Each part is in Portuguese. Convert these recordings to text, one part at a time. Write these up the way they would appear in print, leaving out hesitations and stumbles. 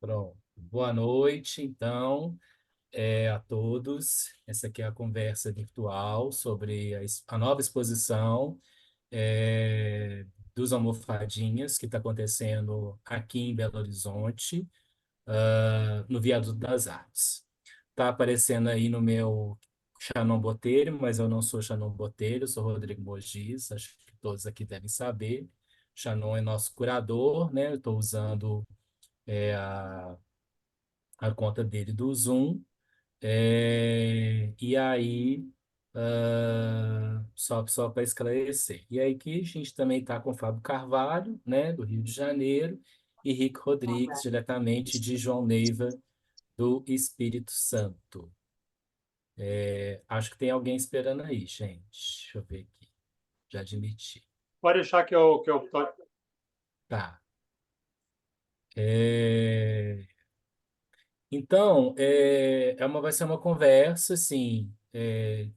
Pronto. Boa noite, então, a todos. Essa aqui é a conversa virtual sobre a nova exposição é, dos Almofadinhas, que está acontecendo aqui em Belo Horizonte, no Viaduto das Artes. Está aparecendo aí no meu Xanon Botelho, mas eu não sou Xanon Botelho, sou Rodrigo Mogis, acho que todos aqui devem saber. Xanon é nosso curador, né? Eu estou usando a conta dele do Zoom. E aí, só para esclarecer. E aí que a gente também está com o Fábio Carvalho, né, do Rio de Janeiro, e Rick Rodrigues, diretamente de João Neiva, do Espírito Santo. Acho que tem alguém esperando aí, gente. Deixa eu ver aqui. Já admiti. Pode deixar que eu tô. Tá. Então, vai ser uma conversa, assim,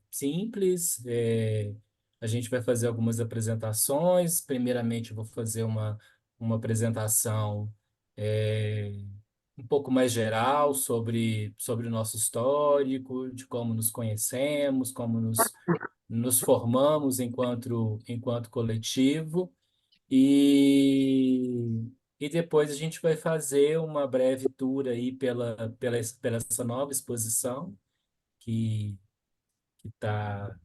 simples. A gente vai fazer algumas apresentações. Primeiramente, eu vou fazer uma apresentação é, um pouco mais geral sobre o nosso histórico, de como nos conhecemos, como nos formamos enquanto coletivo. E, e depois a gente vai fazer uma breve tour aí pela essa nova exposição que está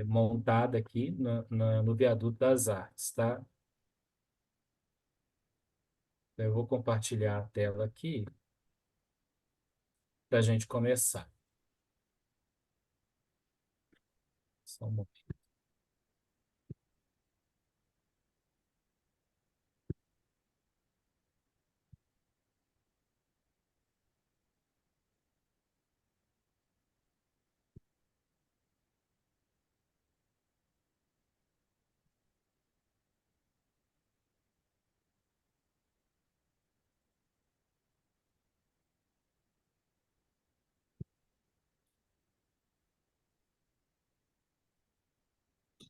montada aqui no Viaduto das Artes, tá? Então, eu vou compartilhar a tela aqui para a gente começar. Só um momento.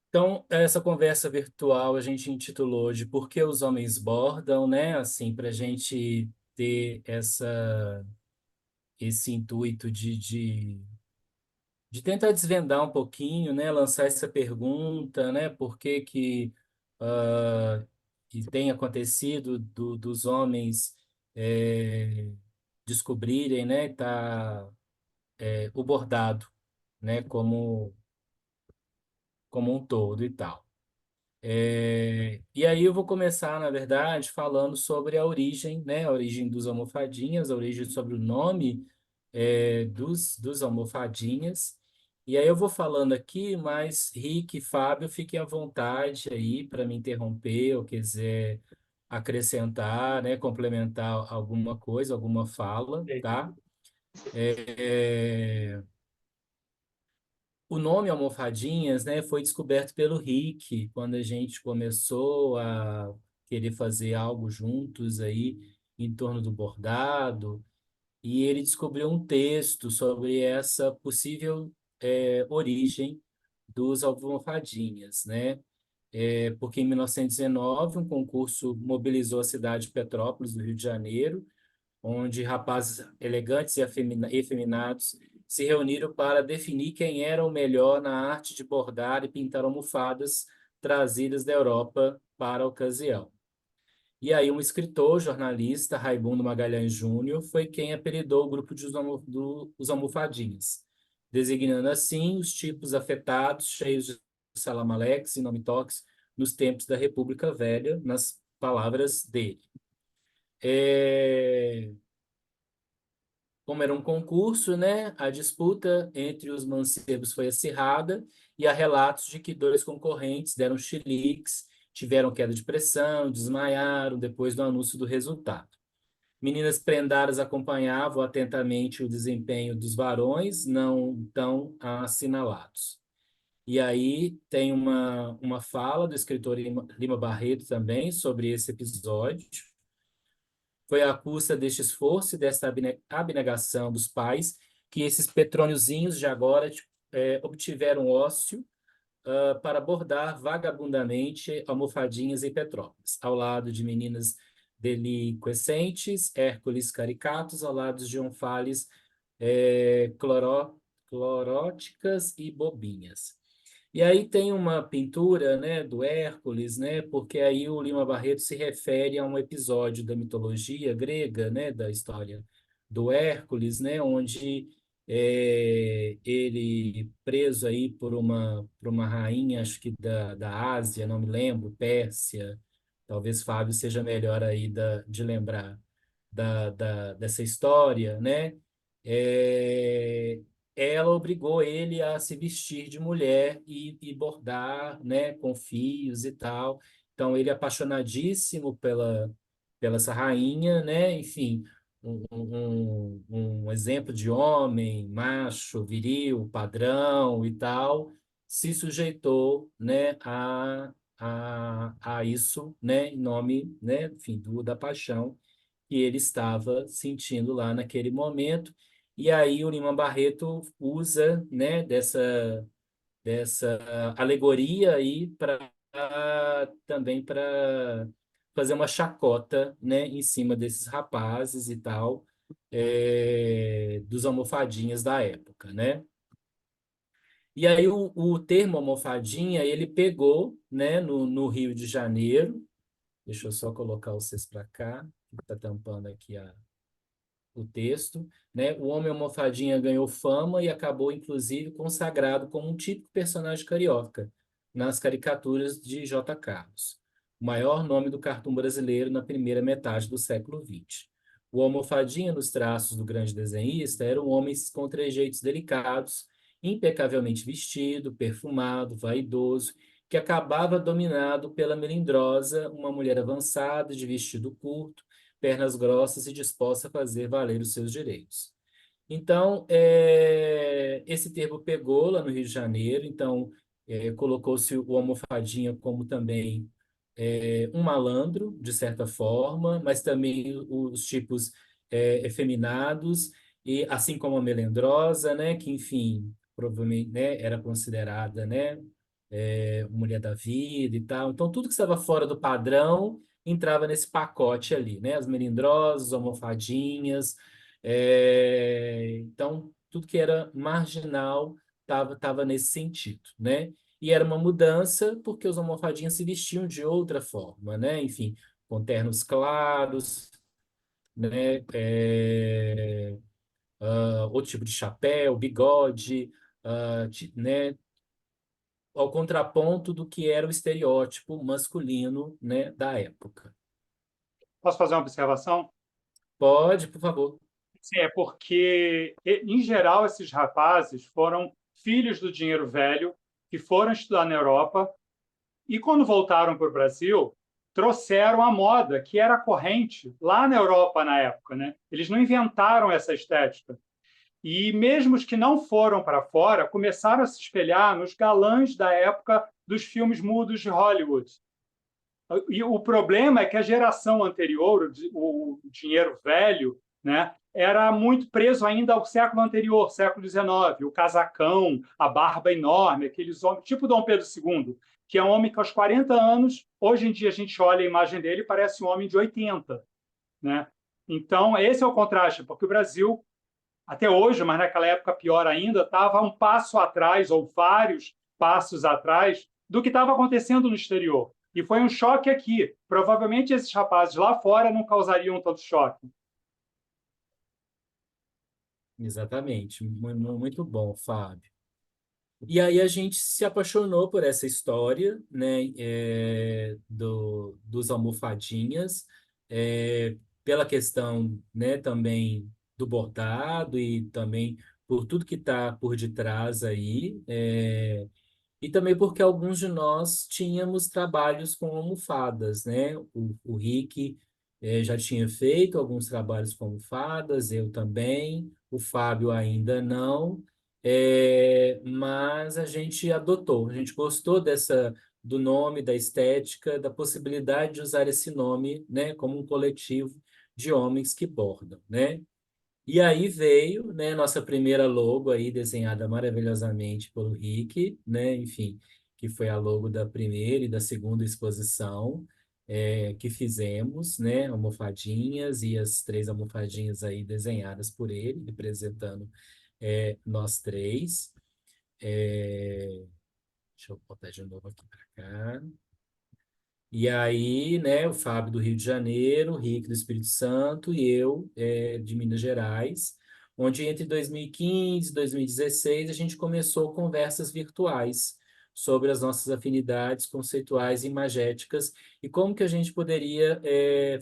Então, essa conversa virtual a gente intitulou de Por que os homens bordam, né? Assim, para a gente ter esse intuito de tentar desvendar um pouquinho, né, lançar essa pergunta, né, por que que tem acontecido dos homens é, descobrirem, né, o bordado, né, como um todo e tal. E aí eu vou começar, na verdade, falando sobre a origem, né? A origem dos almofadinhas, a origem sobre o nome dos almofadinhas. E aí eu vou falando aqui, mas Rick e Fábio, fiquem à vontade aí para me interromper ou quiser acrescentar, né? Complementar alguma coisa, alguma fala, tá? É, O nome Almofadinhas, né, foi descoberto pelo Rick quando a gente começou a querer fazer algo juntos aí em torno do bordado, e ele descobriu um texto sobre essa possível origem dos almofadinhas, né? Porque em 1919 um concurso mobilizou a cidade de Petrópolis, do Rio de Janeiro, onde rapazes elegantes e efeminados se reuniram para definir quem era o melhor na arte de bordar e pintar almofadas trazidas da Europa para a ocasião. E aí um escritor, jornalista, Raimundo Magalhães Júnior, foi quem apelidou o grupo dos almofadinhas, designando assim os tipos afetados, cheios de salamaleques e nome-toques nos tempos da República Velha, nas palavras dele. É, Como era um concurso, né, a disputa entre os mancebos foi acirrada e há relatos de que dois concorrentes deram chiliques, tiveram queda de pressão, desmaiaram depois do anúncio do resultado. Meninas prendadas acompanhavam atentamente o desempenho dos varões não tão assinalados. E aí tem uma fala do escritor Lima Barreto também sobre esse episódio. Foi à custa deste esforço e desta abnegação dos pais que esses petrôniozinhos de agora obtiveram ócio para bordar vagabundamente almofadinhas em Petrópolis, ao lado de meninas deliquescentes, Hércules caricatos, ao lado de onfales cloróticas e bobinhas. E aí tem uma pintura, né, do Hércules, né, porque aí o Lima Barreto se refere a um episódio da mitologia grega, né, da história do Hércules, né, onde ele preso aí por uma rainha, acho que da Ásia, não me lembro, Pérsia, talvez Fábio seja melhor aí de lembrar dessa história, né? É, ela obrigou ele a se vestir de mulher e bordar, né, com fios e tal. Então ele é apaixonadíssimo pela essa rainha, né? Enfim, um exemplo de homem, macho, viril, padrão e tal, se sujeitou, né, a isso, né, em nome, né, enfim, da paixão que ele estava sentindo lá naquele momento. E aí o Lima Barreto usa, né, dessa alegoria aí para também para fazer uma chacota, né, em cima desses rapazes e tal, dos almofadinhas da época, né? E aí o termo almofadinha ele pegou, né, no Rio de Janeiro. Deixa eu só colocar vocês para cá, que está tampando aqui o texto, né? O Homem Almofadinha ganhou fama e acabou, inclusive, consagrado como um típico personagem carioca nas caricaturas de J. Carlos, o maior nome do cartoon brasileiro na primeira metade do século XX. O Almofadinha, nos traços do grande desenhista, era um homem com trejeitos delicados, impecavelmente vestido, perfumado, vaidoso, que acabava dominado pela melindrosa, uma mulher avançada, de vestido curto, pernas grossas e disposta a fazer valer os seus direitos. Então, esse termo pegou lá no Rio de Janeiro, então colocou-se o almofadinha como também um malandro, de certa forma, mas também os tipos efeminados, e assim como a melendrosa, né, que, enfim, provavelmente, né, era considerada, né, mulher da vida e tal. Então, tudo que estava fora do padrão entrava nesse pacote ali, né? As melindrosas, almofadinhas. Então, tudo que era marginal tava nesse sentido, né? E era uma mudança porque os almofadinhas se vestiam de outra forma, né? Enfim, com ternos claros, né? Outro tipo de chapéu, bigode, né? Ao contraponto do que era o estereótipo masculino, né, da época. Posso fazer uma observação? Pode, por favor. Sim, é porque, em geral, esses rapazes foram filhos do dinheiro velho que foram estudar na Europa e, quando voltaram para o Brasil, trouxeram a moda que era corrente lá na Europa na época, né? Eles não inventaram essa estética. E mesmo os que não foram para fora começaram a se espelhar nos galãs da época dos filmes mudos de Hollywood. E o problema é que a geração anterior, o dinheiro velho, né, era muito preso ainda ao século anterior, século XIX, o casacão, a barba enorme, aqueles homens, tipo Dom Pedro II, que é um homem que aos 40 anos, hoje em dia a gente olha a imagem dele e parece um homem de 80, né? Então, esse é o contraste, porque o Brasil, até hoje, mas naquela época pior ainda, estava um passo atrás, ou vários passos atrás, do que estava acontecendo no exterior. E foi um choque aqui. Provavelmente esses rapazes lá fora não causariam tanto choque. Exatamente. Muito bom, Fábio. E aí a gente se apaixonou por essa história, né, dos almofadinhas, pela questão, né, também do bordado e também por tudo que está por detrás aí. E também porque alguns de nós tínhamos trabalhos com almofadas, né? O Rick já tinha feito alguns trabalhos com almofadas, eu também, o Fábio ainda não, mas a gente adotou, a gente gostou do nome, da estética, da possibilidade de usar esse nome, né, como um coletivo de homens que bordam, né? E aí veio, né, nossa primeira logo aí desenhada maravilhosamente pelo Rick, né, enfim, que foi a logo da primeira e da segunda exposição que fizemos, né? Almofadinhas e as três almofadinhas aí desenhadas por ele, representando nós três. É, deixa eu botar de novo aqui para cá. E aí, né, o Fábio do Rio de Janeiro, o Rick do Espírito Santo e eu de Minas Gerais, onde entre 2015 e 2016 a gente começou conversas virtuais sobre as nossas afinidades conceituais e imagéticas e como que a gente poderia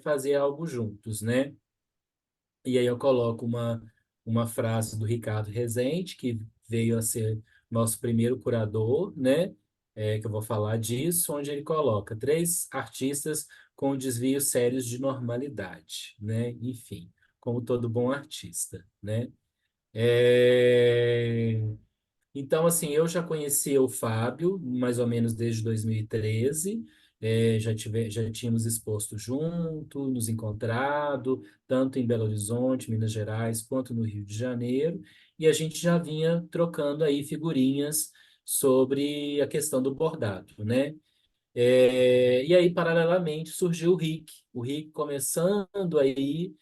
fazer algo juntos, né? E aí eu coloco uma frase do Ricardo Rezende, que veio a ser nosso primeiro curador, né? Que eu vou falar disso, onde ele coloca três artistas com desvios sérios de normalidade, né? Enfim, como todo bom artista, né? É, então, assim, eu já conhecia o Fábio, mais ou menos desde 2013, já tínhamos exposto junto, nos encontrado, tanto em Belo Horizonte, Minas Gerais, quanto no Rio de Janeiro, e a gente já vinha trocando aí figurinhas sobre a questão do bordado, né? E aí, paralelamente, surgiu o Rick começando aí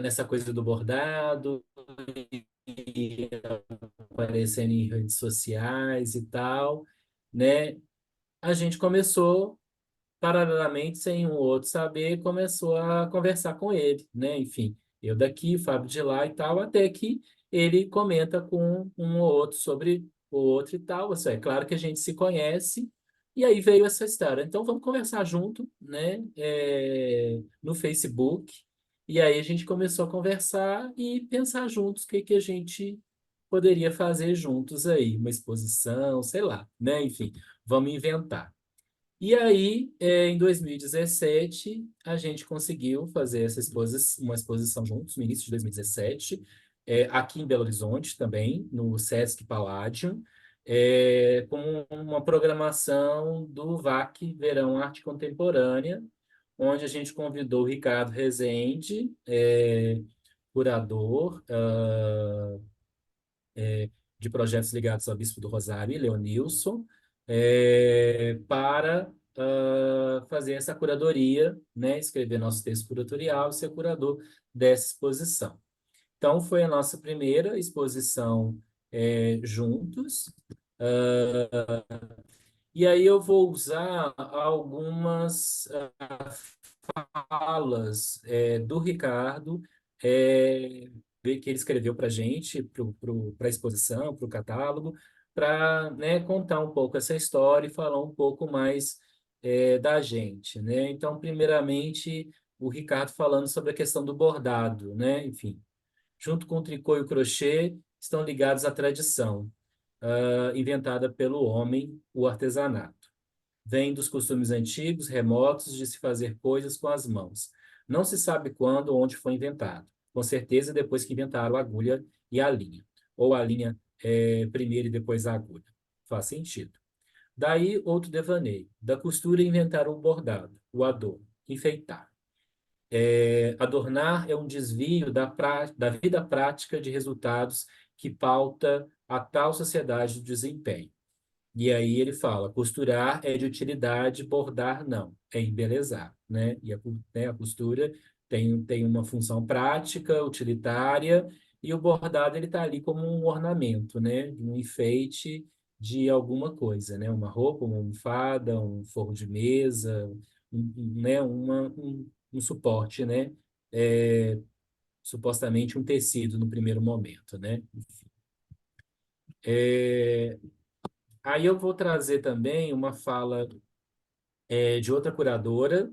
nessa coisa do bordado, aparecendo em redes sociais e tal, né? A gente começou, paralelamente, sem um outro saber, começou a conversar com ele, né? Enfim, eu daqui, Fábio de lá e tal, até que ele comenta com um ou outro sobre o outro e tal. Assim, é claro que a gente se conhece, e aí veio essa história. Então, vamos conversar junto, né? No Facebook. E aí a gente começou a conversar e pensar juntos o que que a gente poderia fazer juntos aí, uma exposição, sei lá, né? Enfim, vamos inventar. E aí, em 2017, a gente conseguiu fazer uma exposição juntos, no início de 2017, aqui em Belo Horizonte também, no Sesc Palladium, com uma programação do VAC Verão Arte Contemporânea, onde a gente convidou o Ricardo Rezende, curador, de projetos ligados ao Bispo do Rosário e Leonilson, para fazer essa curadoria, né, escrever nosso texto curatorial e ser curador dessa exposição. Então, foi a nossa primeira exposição juntos. E aí eu vou usar algumas falas do Ricardo, é, que ele escreveu para a gente, para a exposição, para o catálogo, para, né, contar um pouco essa história e falar um pouco mais da gente, né? Então, primeiramente, o Ricardo falando sobre a questão do bordado, né? Enfim, junto com o tricô e o crochê, estão ligados à tradição, inventada pelo homem, o artesanato. Vem dos costumes antigos, remotos, de se fazer coisas com as mãos. Não se sabe quando ou onde foi inventado. Com certeza, depois que inventaram a agulha e a linha. Ou a linha primeiro e depois a agulha. Faz sentido. Daí, outro devaneio. Da costura inventaram o bordado, o adorno, enfeitar. Adornar é um desvio da vida prática de resultados que pauta a tal sociedade do desempenho. E aí ele fala, costurar é de utilidade, bordar não, é embelezar, né? E a costura tem uma função prática, utilitária, e o bordado ele está ali como um ornamento, né? Um enfeite de alguma coisa, né? Uma roupa, uma almofada, um forro de mesa, né? Um suporte, né? É, supostamente um tecido no primeiro momento, né? É, Aí eu vou trazer também uma fala de outra curadora,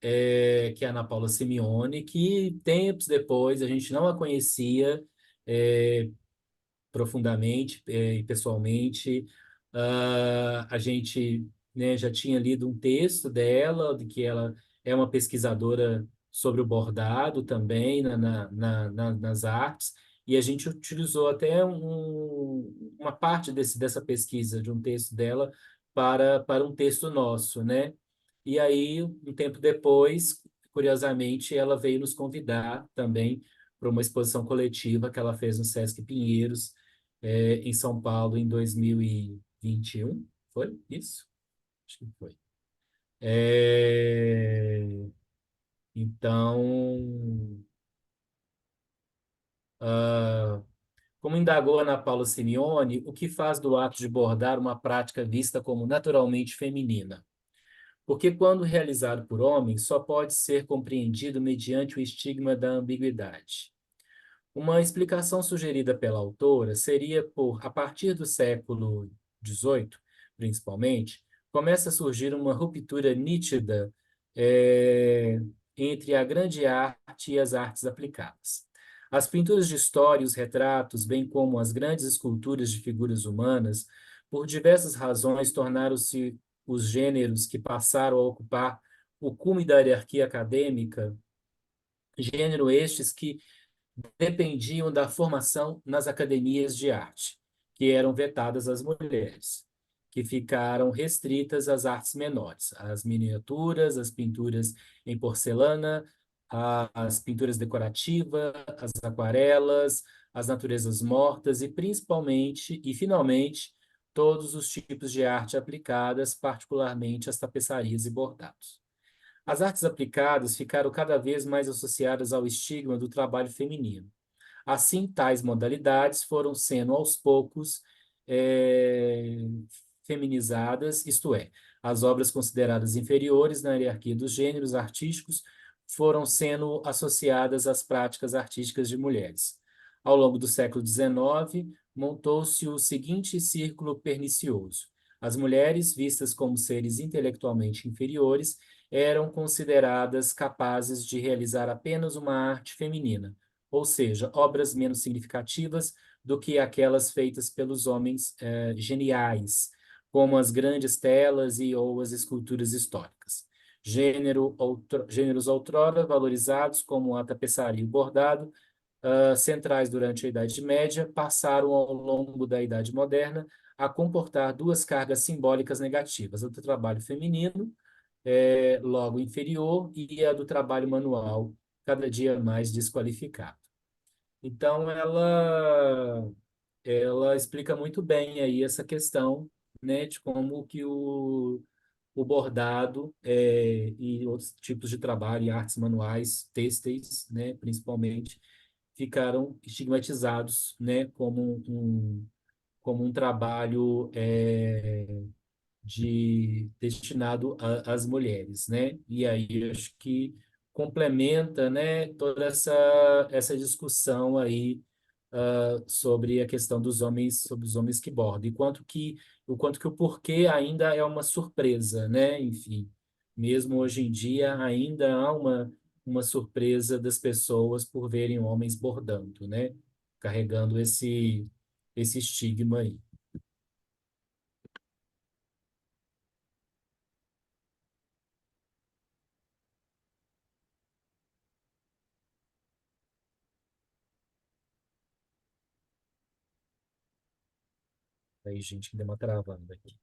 que é a Ana Paula Simeone, que tempos depois a gente não a conhecia profundamente e pessoalmente. A gente, né, já tinha lido um texto dela, de que ela é uma pesquisadora sobre o bordado também nas artes, e a gente utilizou até uma parte dessa pesquisa de um texto dela para um texto nosso, né? E aí, um tempo depois, curiosamente, ela veio nos convidar também para uma exposição coletiva que ela fez no Sesc Pinheiros, em São Paulo, em 2021. Foi isso? Acho que foi. É, Então, ah, como indagou Ana Paula Simeone, o que faz do ato de bordar uma prática vista como naturalmente feminina? Porque quando realizado por homens, só pode ser compreendido mediante o estigma da ambiguidade. Uma explicação sugerida pela autora seria por, a partir do século XVIII, principalmente, começa a surgir uma ruptura nítida eh, entre a grande arte e as artes aplicadas. As pinturas de história e os retratos, bem como as grandes esculturas de figuras humanas, por diversas razões tornaram-se os gêneros que passaram a ocupar o cume da hierarquia acadêmica, gênero estes que dependiam da formação nas academias de arte, que eram vetadas às mulheres, que ficaram restritas às artes menores, às miniaturas, às pinturas em porcelana, às pinturas decorativas, às aquarelas, às naturezas mortas e principalmente e finalmente todos os tipos de arte aplicadas, particularmente as tapeçarias e bordados. As artes aplicadas ficaram cada vez mais associadas ao estigma do trabalho feminino. Assim, tais modalidades foram sendo aos poucos eh, feminizadas, isto é, as obras consideradas inferiores na hierarquia dos gêneros artísticos foram sendo associadas às práticas artísticas de mulheres. Ao longo do século XIX, montou-se o seguinte círculo pernicioso. As mulheres, vistas como seres intelectualmente inferiores, eram consideradas capazes de realizar apenas uma arte feminina, ou seja, obras menos significativas do que aquelas feitas pelos homens geniais, como as grandes telas e ou as esculturas históricas. Gêneros outrora valorizados, como a tapeçaria e o bordado, centrais durante a Idade Média, passaram ao longo da Idade Moderna a comportar duas cargas simbólicas negativas: a do trabalho feminino, logo inferior, e a do trabalho manual, cada dia mais desqualificado. Então, ela explica muito bem aí essa questão, né, de como que o bordado e outros tipos de trabalho, e artes manuais, têxteis, né, principalmente, ficaram estigmatizados, né, como um trabalho destinado às mulheres, né? E aí eu acho que complementa, né, toda essa discussão aí sobre a questão dos homens, sobre os homens que bordam, e o quanto que o porquê ainda é uma surpresa, né? Enfim, mesmo hoje em dia ainda há uma surpresa das pessoas por verem homens bordando, né? Carregando esse estigma aí. Aí, gente, que deu uma travada aqui.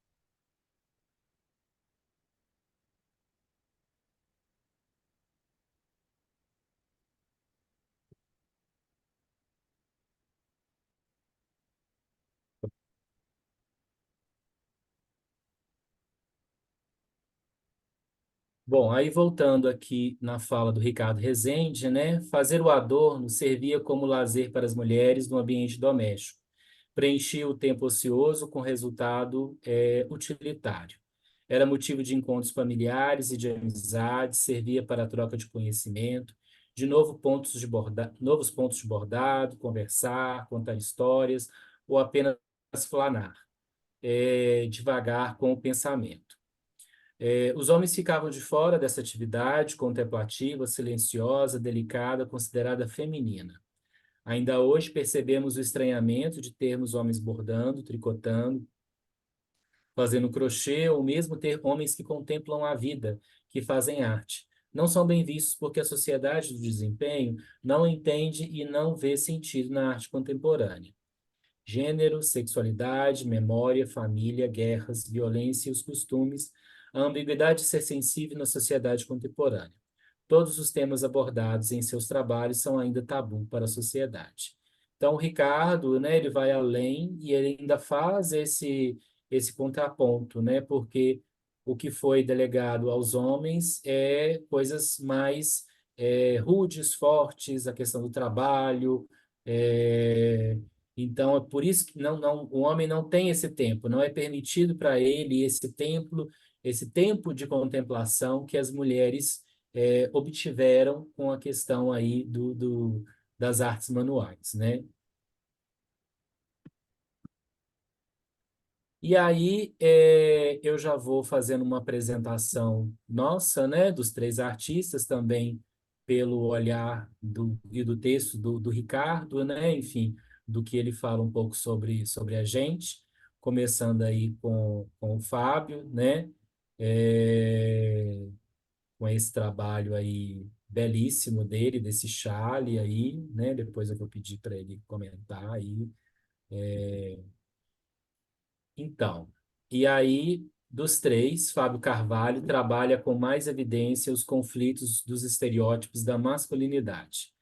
Bom, aí voltando aqui na fala do Ricardo Rezende, né? Fazer o adorno servia como lazer para as mulheres no ambiente doméstico. Preenchia o tempo ocioso com resultado utilitário. Era motivo de encontros familiares e de amizades, servia para a troca de conhecimento, de novos pontos de bordado, conversar, contar histórias ou apenas flanar, devagar com o pensamento. Os homens ficavam de fora dessa atividade contemplativa, silenciosa, delicada, considerada feminina. Ainda hoje percebemos o estranhamento de termos homens bordando, tricotando, fazendo crochê, ou mesmo ter homens que contemplam a vida, que fazem arte. Não são bem vistos porque a sociedade do desempenho não entende e não vê sentido na arte contemporânea. Gênero, sexualidade, memória, família, guerras, violência e os costumes, a ambiguidade de ser sensível na sociedade contemporânea. Todos os temas abordados em seus trabalhos são ainda tabu para a sociedade. Então, o Ricardo, né, ele vai além e ele ainda faz esse contraponto, né? Porque o que foi delegado aos homens é coisas mais rudes, fortes, a questão do trabalho. é, então, é por isso que o homem não tem esse tempo, não é permitido para ele esse tempo de contemplação que as mulheres obtiveram com a questão aí das artes manuais, né? E aí, eu já vou fazendo uma apresentação nossa, né, dos três artistas também, pelo olhar e do texto do Ricardo, né, enfim, do que ele fala um pouco sobre a gente, começando aí com o Fábio, né, é, com esse trabalho aí belíssimo dele, desse chale aí, né, depois eu vou pedir para ele comentar aí. Então, e aí, dos três, Fábio Carvalho trabalha com mais evidência os conflitos dos estereótipos da masculinidade,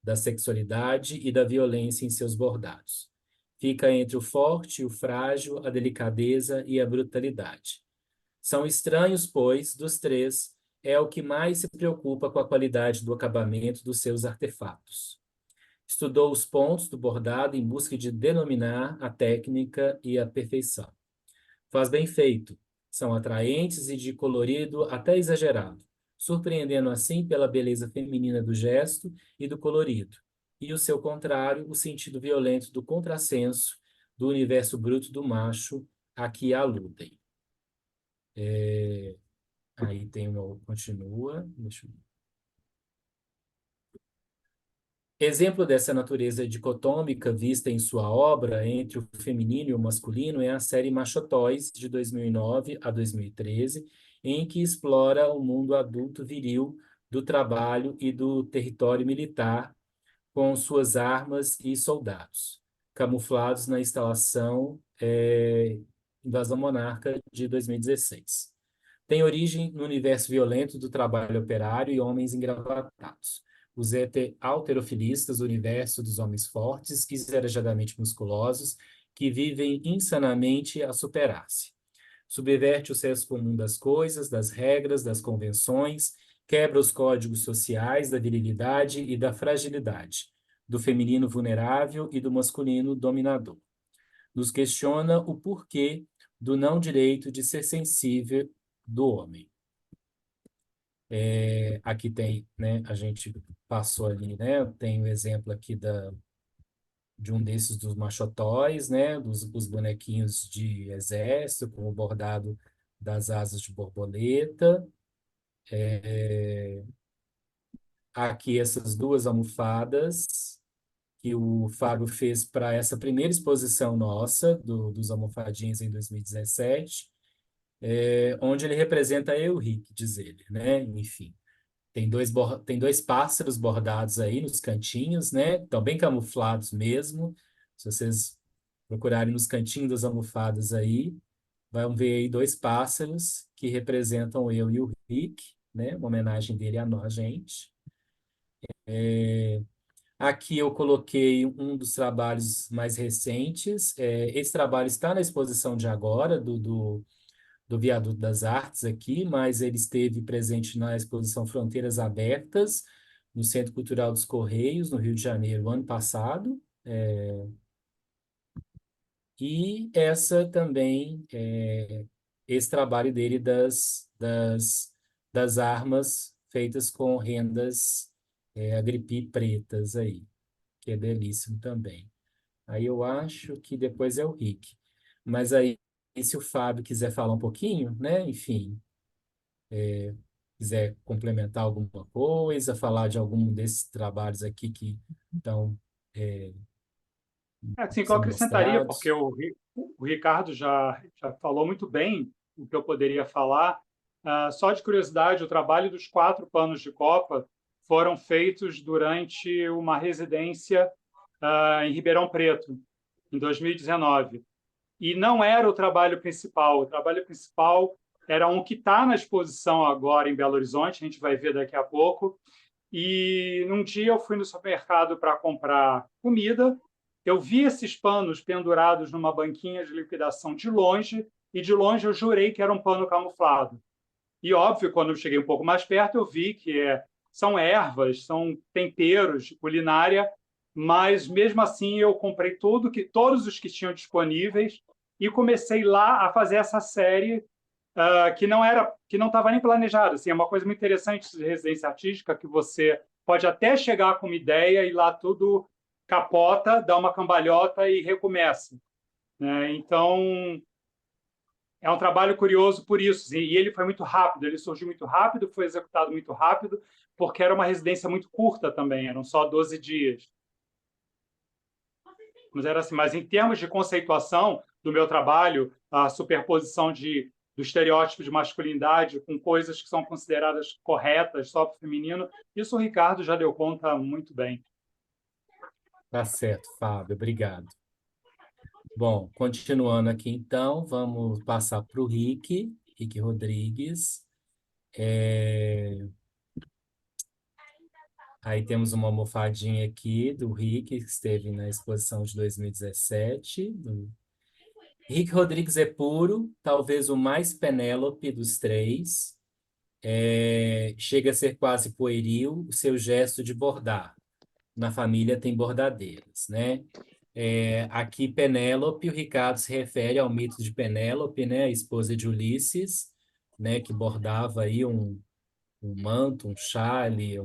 da sexualidade e da violência em seus bordados. Fica entre o forte e o frágil, a delicadeza e a brutalidade. São estranhos, pois, dos três, é o que mais se preocupa com a qualidade do acabamento dos seus artefatos. Estudou os pontos do bordado em busca de denominar a técnica e a perfeição. Faz bem feito. São atraentes e de colorido até exagerado, surpreendendo assim pela beleza feminina do gesto e do colorido, e o seu contrário, o sentido violento do contrassenso do universo bruto do macho a que aludem. Aí tem uma, continua, deixa eu... Exemplo dessa natureza dicotômica vista em sua obra entre o feminino e o masculino é a série Machotóis, de 2009 a 2013, em que explora o mundo adulto viril do trabalho e do território militar com suas armas e soldados, camuflados na instalação Invasão Monarca, de 2016. Tem origem no universo violento do trabalho operário e homens engravatados. Os halterofilistas, o universo dos homens fortes, exageradamente musculosos, que vivem insanamente a superar-se. Subverte o senso comum das coisas, das regras, das convenções, quebra os códigos sociais da virilidade e da fragilidade, do feminino vulnerável e do masculino dominador. Nos questiona o porquê do não direito de ser sensível do homem. Aqui tem, né, a gente passou ali, né, tem o exemplo aqui de um desses dos machotóis, né, dos bonequinhos de exército, com o bordado das asas de borboleta. Aqui essas duas almofadas que o Fábio fez para essa primeira exposição nossa, dos almofadinhos em 2017, onde ele representa eu, Rick, diz ele, né? Enfim. Tem dois pássaros bordados aí nos cantinhos, né? Estão bem camuflados mesmo. Se vocês procurarem nos cantinhos das almofadas aí, vão ver aí dois pássaros que representam eu e o Rick, né? Uma homenagem dele a gente. Aqui eu coloquei um dos trabalhos mais recentes. Esse trabalho está na exposição de agora, do Viaduto das Artes aqui, mas ele esteve presente na exposição Fronteiras Abertas, no Centro Cultural dos Correios, no Rio de Janeiro, ano passado. E essa também, esse trabalho dele das armas feitas com rendas agripi pretas aí, que é belíssimo também. Aí eu acho que depois é o Rick. Mas aí, se o Fábio quiser falar um pouquinho, né? Enfim, quiser complementar alguma coisa, falar de algum desses trabalhos aqui que estão Assim, que eu sendo acrescentaria, porque mostrados. o Ricardo já falou muito bem o que eu poderia falar. Só de curiosidade, o trabalho dos 4 panos de copa foram feitos durante uma residência em Ribeirão Preto, em 2019. E não era o trabalho principal. O trabalho principal era um que está na exposição agora em Belo Horizonte, a gente vai ver daqui a pouco. E num dia eu fui no supermercado para comprar comida, eu vi esses panos pendurados numa banquinha de liquidação de longe e de longe eu jurei que era um pano camuflado. E, óbvio, quando eu cheguei um pouco mais perto, eu vi que são ervas, são temperos de culinária, mas, mesmo assim, eu comprei todos os que tinham disponíveis e comecei lá a fazer essa série que não estava nem planejado. Assim, é uma coisa muito interessante de residência artística, que você pode até chegar com uma ideia e lá tudo capota, dá uma cambalhota e recomeça, né? Então, é um trabalho curioso por isso. E ele foi muito rápido, ele surgiu muito rápido, foi executado muito rápido, porque era uma residência muito curta também, eram só 12 dias. Mas era assim, mas em termos de conceituação do meu trabalho, a superposição do estereótipo de masculinidade com coisas que são consideradas corretas só para o feminino, isso o Ricardo já deu conta muito bem. Tá certo, Fábio, obrigado. Bom, continuando aqui então, vamos passar para o Rick Rodrigues. Aí temos uma almofadinha aqui do Rick, que esteve na exposição de 2017. Rick Rodrigues é puro, talvez o mais Penélope dos três. Chega a ser quase pueril o seu gesto de bordar. Na família tem bordadeiras, né? Aqui, Penélope, o Ricardo se refere ao mito de Penélope, né? A esposa de Ulisses, né? Que bordava aí um manto, um chale,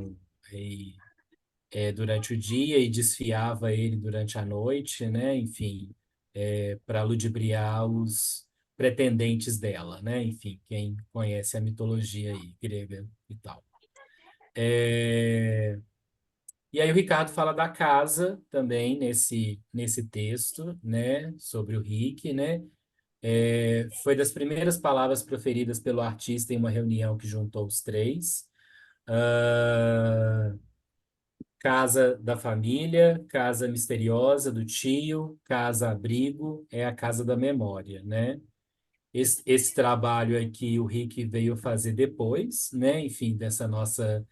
durante o dia e desfiava ele durante a noite, né? Enfim, para ludibriar os pretendentes dela, né? Enfim, quem conhece a mitologia aí, grega e tal. E aí o Ricardo fala da casa também nesse texto, né? Sobre o Rick, né? Foi das primeiras palavras proferidas pelo artista em uma reunião que juntou os três. Ah, casa da família, casa misteriosa do tio, casa abrigo, é a casa da memória, né? Esse trabalho aqui o Rick veio fazer depois, né? Enfim, dessa nossa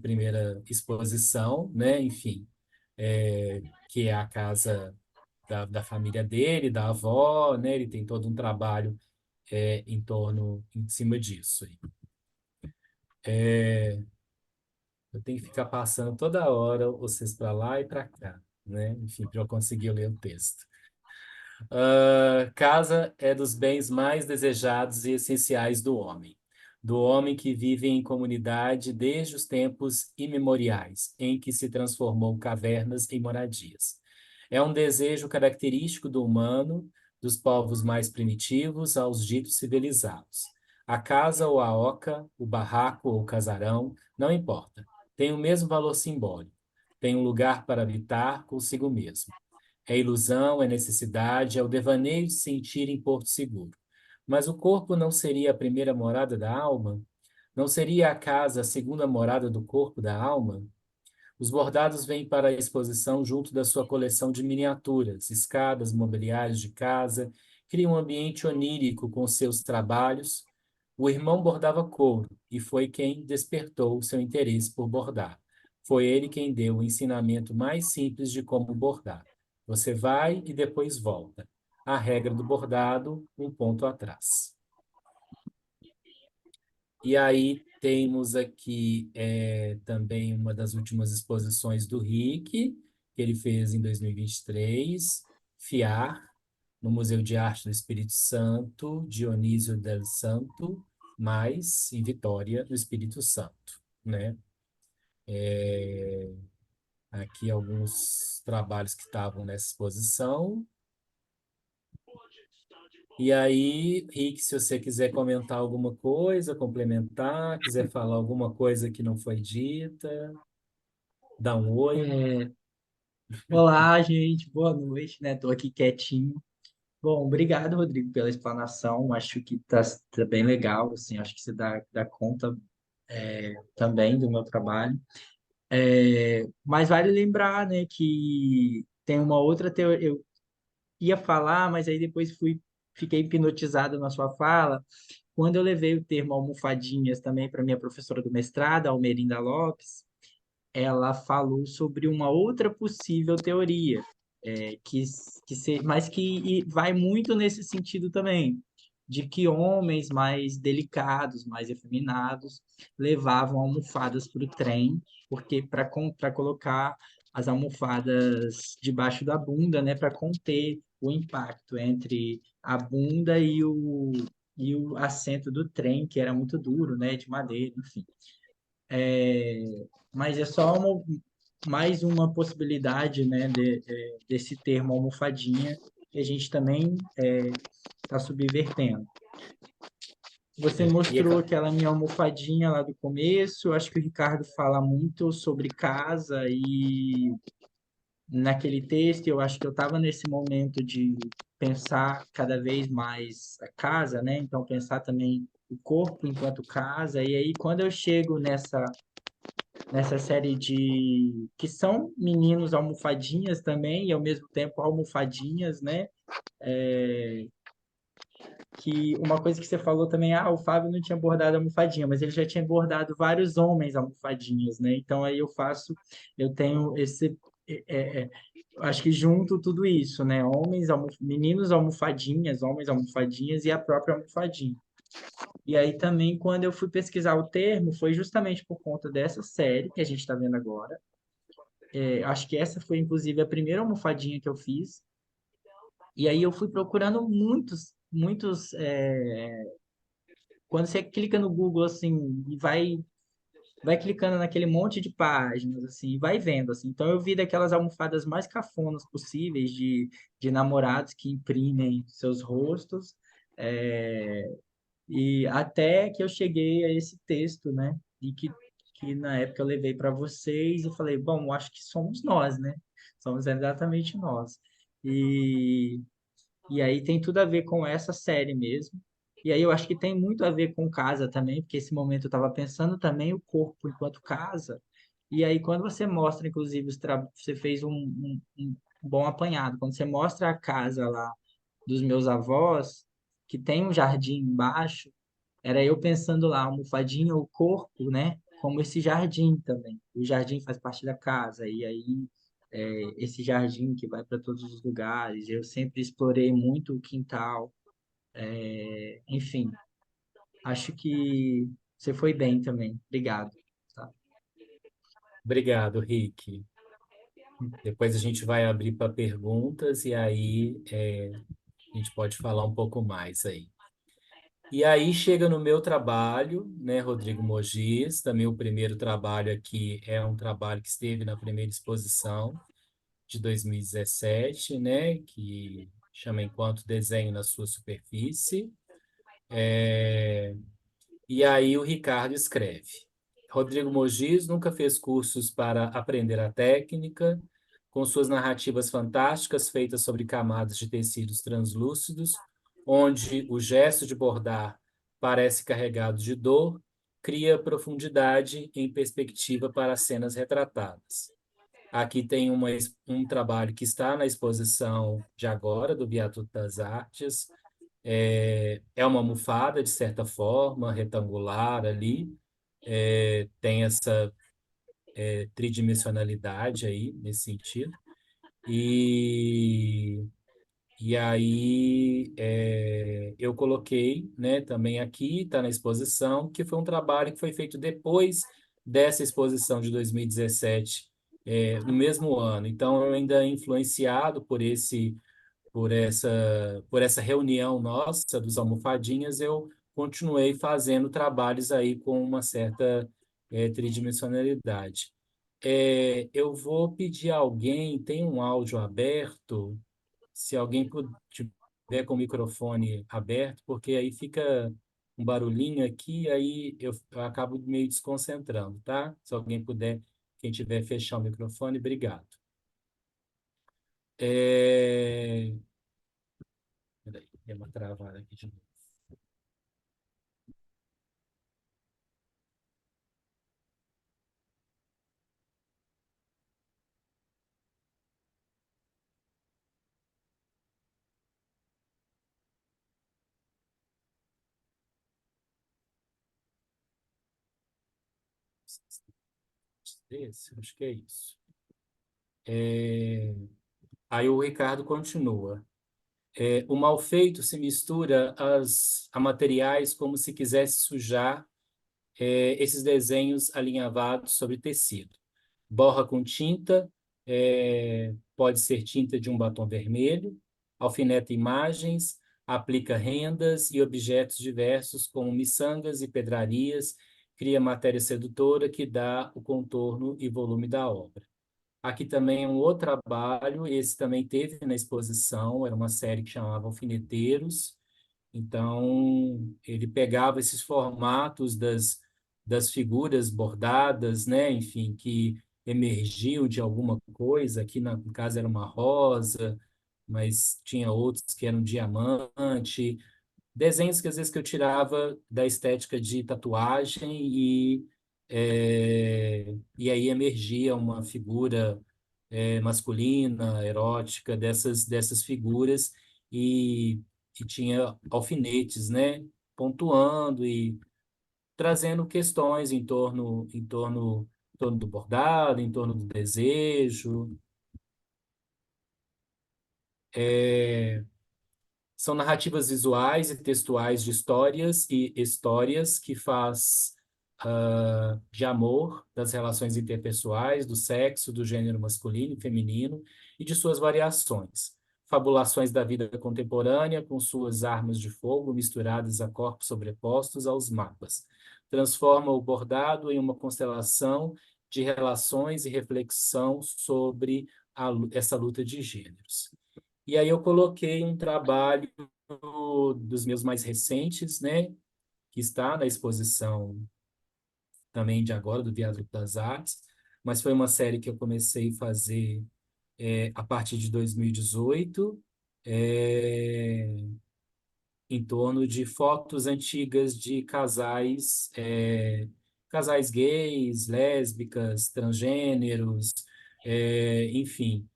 primeira exposição, né? Enfim, que é a casa da família dele, da avó, né? Ele tem todo um trabalho em cima disso. Eu tenho que ficar passando toda hora vocês para lá e para cá, né? Enfim, para eu conseguir ler o texto. Casa é dos bens mais desejados e essenciais do homem que vive em comunidade desde os tempos imemoriais, em que se transformou cavernas em moradias. É um desejo característico do humano, dos povos mais primitivos aos ditos civilizados. A casa ou a oca, o barraco ou o casarão, não importa. Tem o mesmo valor simbólico. Tem um lugar para habitar consigo mesmo. É ilusão, é necessidade, é o devaneio de sentir em porto seguro. Mas o corpo não seria a primeira morada da alma? Não seria a casa a segunda morada do corpo da alma? Os bordados vêm para a exposição junto da sua coleção de miniaturas, escadas, mobiliários de casa, cria um ambiente onírico com seus trabalhos. O irmão bordava couro e foi quem despertou seu interesse por bordar. Foi ele quem deu o ensinamento mais simples de como bordar. Você vai e depois volta. A regra do bordado, um ponto atrás. E aí temos aqui também uma das últimas exposições do Rick, que ele fez em 2023, FIAR, no Museu de Arte do Espírito Santo, Dionísio del Santo, mais em Vitória, no Espírito Santo, né? Aqui alguns trabalhos que estavam nessa exposição. E aí, Rick, se você quiser comentar alguma coisa, complementar, quiser falar alguma coisa que não foi dita, dá um oi. É, olá, gente, boa noite, né? Tô aqui quietinho. Bom, obrigado, Rodrigo, pela explanação. Acho que tá bem legal, assim, acho que você dá conta também do meu trabalho. Mas vale lembrar, né, que tem uma outra teoria. Eu ia falar, mas aí depois fiquei hipnotizado na sua fala. Quando eu levei o termo almofadinhas também para minha professora do mestrado, Almerinda Lopes, ela falou sobre uma outra possível teoria, mas que vai muito nesse sentido também, de que homens mais delicados, mais efeminados, levavam almofadas para o trem, porque para colocar as almofadas debaixo da bunda, né, para conter o impacto entre a bunda e o assento do trem, que era muito duro, né, de madeira, enfim. Mas é só mais uma possibilidade, né, desse termo almofadinha que a gente também está subvertendo. Você E mostrou aquela minha almofadinha lá do começo. Eu acho que o Ricardo fala muito sobre casa e naquele texto eu acho que eu estava nesse momento de pensar cada vez mais a casa, né? Então pensar também o corpo enquanto casa. E aí quando eu chego nessa série de que são meninos almofadinhas também e ao mesmo tempo almofadinhas, né? Que uma coisa que você falou também, o Fábio não tinha bordado almofadinha, mas ele já tinha bordado vários homens almofadinhas, né? Então aí eu tenho esse, acho que junto tudo isso, né? Meninos almofadinhas, homens almofadinhas e a própria almofadinha. E aí também, quando eu fui pesquisar o termo, foi justamente por conta dessa série que a gente está vendo agora. Acho que essa foi, inclusive, a primeira almofadinha que eu fiz. E aí eu fui procurando muitos. Quando você clica no Google, assim, e vai clicando naquele monte de páginas, assim, e vai vendo, assim. Então eu vi daquelas almofadas mais cafonas possíveis de namorados que imprimem seus rostos. é, E até que eu cheguei a esse texto, né? E que na época eu levei para vocês e falei, bom, acho que somos nós, né? Somos exatamente nós. E, e aí tem tudo a ver com essa série mesmo. E aí eu acho que tem muito a ver com casa também, porque esse momento eu estava pensando também o corpo enquanto casa. E aí quando você mostra, inclusive, você fez um bom apanhado. Quando você mostra a casa lá dos meus avós, que tem um jardim embaixo, era eu pensando lá, almofadinha, o corpo, né? Como esse jardim também. O jardim faz parte da casa, e aí esse jardim que vai para todos os lugares. Eu sempre explorei muito o quintal. Enfim, acho que você foi bem também. Obrigado. Tá? obrigado, Rick. Depois a gente vai abrir para perguntas e aí a gente pode falar um pouco mais aí. E aí chega no meu trabalho, né, Rodrigo Mogis, também o primeiro trabalho aqui é um trabalho que esteve na primeira exposição de 2017, né, que chama Enquanto Desenho na Sua Superfície. E aí o Ricardo escreve: Rodrigo Mogis nunca fez cursos para aprender a técnica, com suas narrativas fantásticas feitas sobre camadas de tecidos translúcidos, onde o gesto de bordar parece carregado de dor, cria profundidade em perspectiva para as cenas retratadas. Aqui tem um trabalho que está na exposição de agora, do Viaduto das Artes. É uma almofada, de certa forma, retangular ali. Tem essa tridimensionalidade aí, nesse sentido. E, e aí eu coloquei, né, também aqui, está na exposição, que foi um trabalho que foi feito depois dessa exposição de 2017, no mesmo ano. Então, eu ainda influenciado por essa reunião nossa dos almofadinhas, eu continuei fazendo trabalhos aí com uma certa tridimensionalidade. Eu vou pedir a alguém, tem um áudio aberto, se alguém tiver com o microfone aberto, porque aí fica um barulhinho aqui, aí eu acabo meio desconcentrando, tá? Se alguém puder, quem tiver, fechar o microfone, obrigado. É... Peraí, deu uma travada aqui de novo. Esse, acho que é isso. É, Aí o Ricardo continua. O mal feito se mistura a materiais como se quisesse sujar esses desenhos alinhavados sobre tecido. Borra com tinta, pode ser tinta de um batom vermelho, alfineta imagens, aplica rendas e objetos diversos como miçangas e pedrarias, cria matéria sedutora que dá o contorno e volume da obra. Aqui também é um outro trabalho, esse também teve na exposição, era uma série que chamava Alfineteiros. Então, ele pegava esses formatos das figuras bordadas, né? Enfim, que emergiam de alguma coisa. Aqui, no caso, era uma rosa, mas tinha outros que eram diamante. Desenhos que às vezes que eu tirava da estética de tatuagem e aí emergia uma figura masculina, erótica, dessas figuras e, e tinha alfinetes, né? Pontuando e trazendo questões em torno do bordado, em torno do desejo. São narrativas visuais e textuais de histórias e histórias que faz de amor, das relações interpessoais, do sexo, do gênero masculino e feminino e de suas variações. Fabulações da vida contemporânea com suas armas de fogo misturadas a corpos sobrepostos aos mapas. Transforma o bordado em uma constelação de relações e reflexão sobre essa luta de gêneros. E aí eu coloquei um trabalho dos meus mais recentes, né, que está na exposição também de agora, do Viaduto das Artes, mas foi uma série que eu comecei a fazer a partir de 2018, é, em torno de fotos antigas de casais gays, lésbicas, transgêneros, enfim,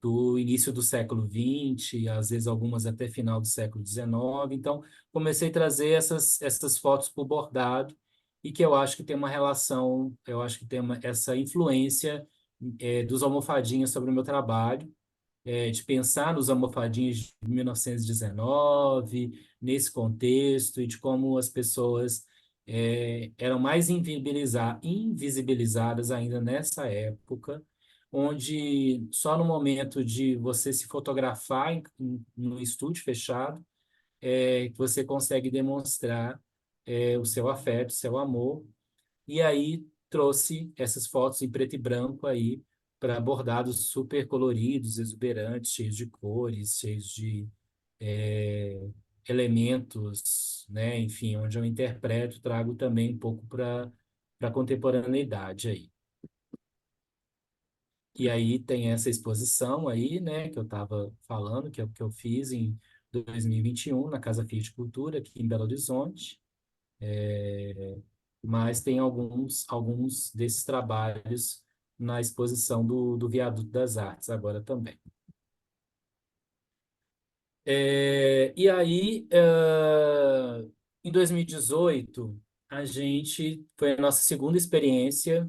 do início do século XX, às vezes algumas até final do século XIX. Então, comecei a trazer essas fotos por bordado e que eu acho que tem uma relação, eu acho que tem essa influência dos almofadinhas sobre o meu trabalho, de pensar nos almofadinhos de 1919, nesse contexto, e de como as pessoas eram mais invisibilizadas ainda nessa época, onde só no momento de você se fotografar no estúdio fechado, que você consegue demonstrar o seu afeto, o seu amor, e aí trouxe essas fotos em preto e branco aí para bordados super coloridos, exuberantes, cheios de cores, cheios de elementos, né? Enfim, onde eu interpreto, trago também um pouco para a contemporaneidade aí. E aí tem essa exposição aí, né, que eu estava falando, que é o que eu fiz em 2021 na Casa Fiat Cultura, aqui em Belo Horizonte. Mas tem alguns desses trabalhos na exposição do Viaduto das Artes agora também. E aí, em 2018, foi a nossa segunda experiência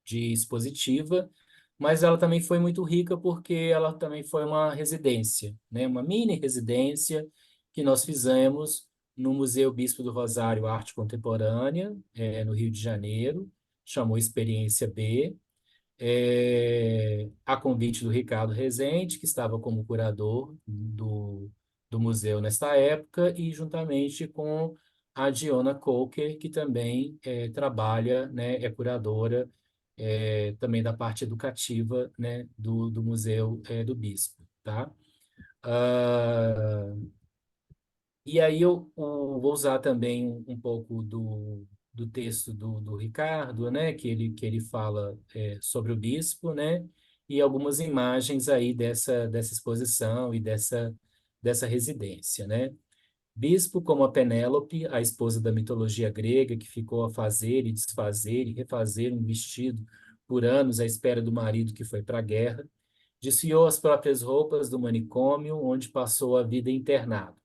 de expositiva, mas ela também foi muito rica porque ela também foi uma residência, né? Uma mini residência que nós fizemos no Museu Bispo do Rosário Arte Contemporânea, no Rio de Janeiro, chamou Experiência B, a convite do Ricardo Rezende, que estava como curador do museu nesta época, e juntamente com a Diona Coker, que também trabalha, né, é curadora também da parte educativa, né, do Museu do Bispo, tá? Ah, e aí eu vou usar também um pouco do texto do Ricardo, né, que ele fala sobre o bispo, né, e algumas imagens aí dessa exposição e dessa residência, né? Bispo como a Penélope, a esposa da mitologia grega, que ficou a fazer e desfazer e refazer um vestido por anos à espera do marido que foi para a guerra, desfiou as próprias roupas do manicômio, onde passou a vida internado.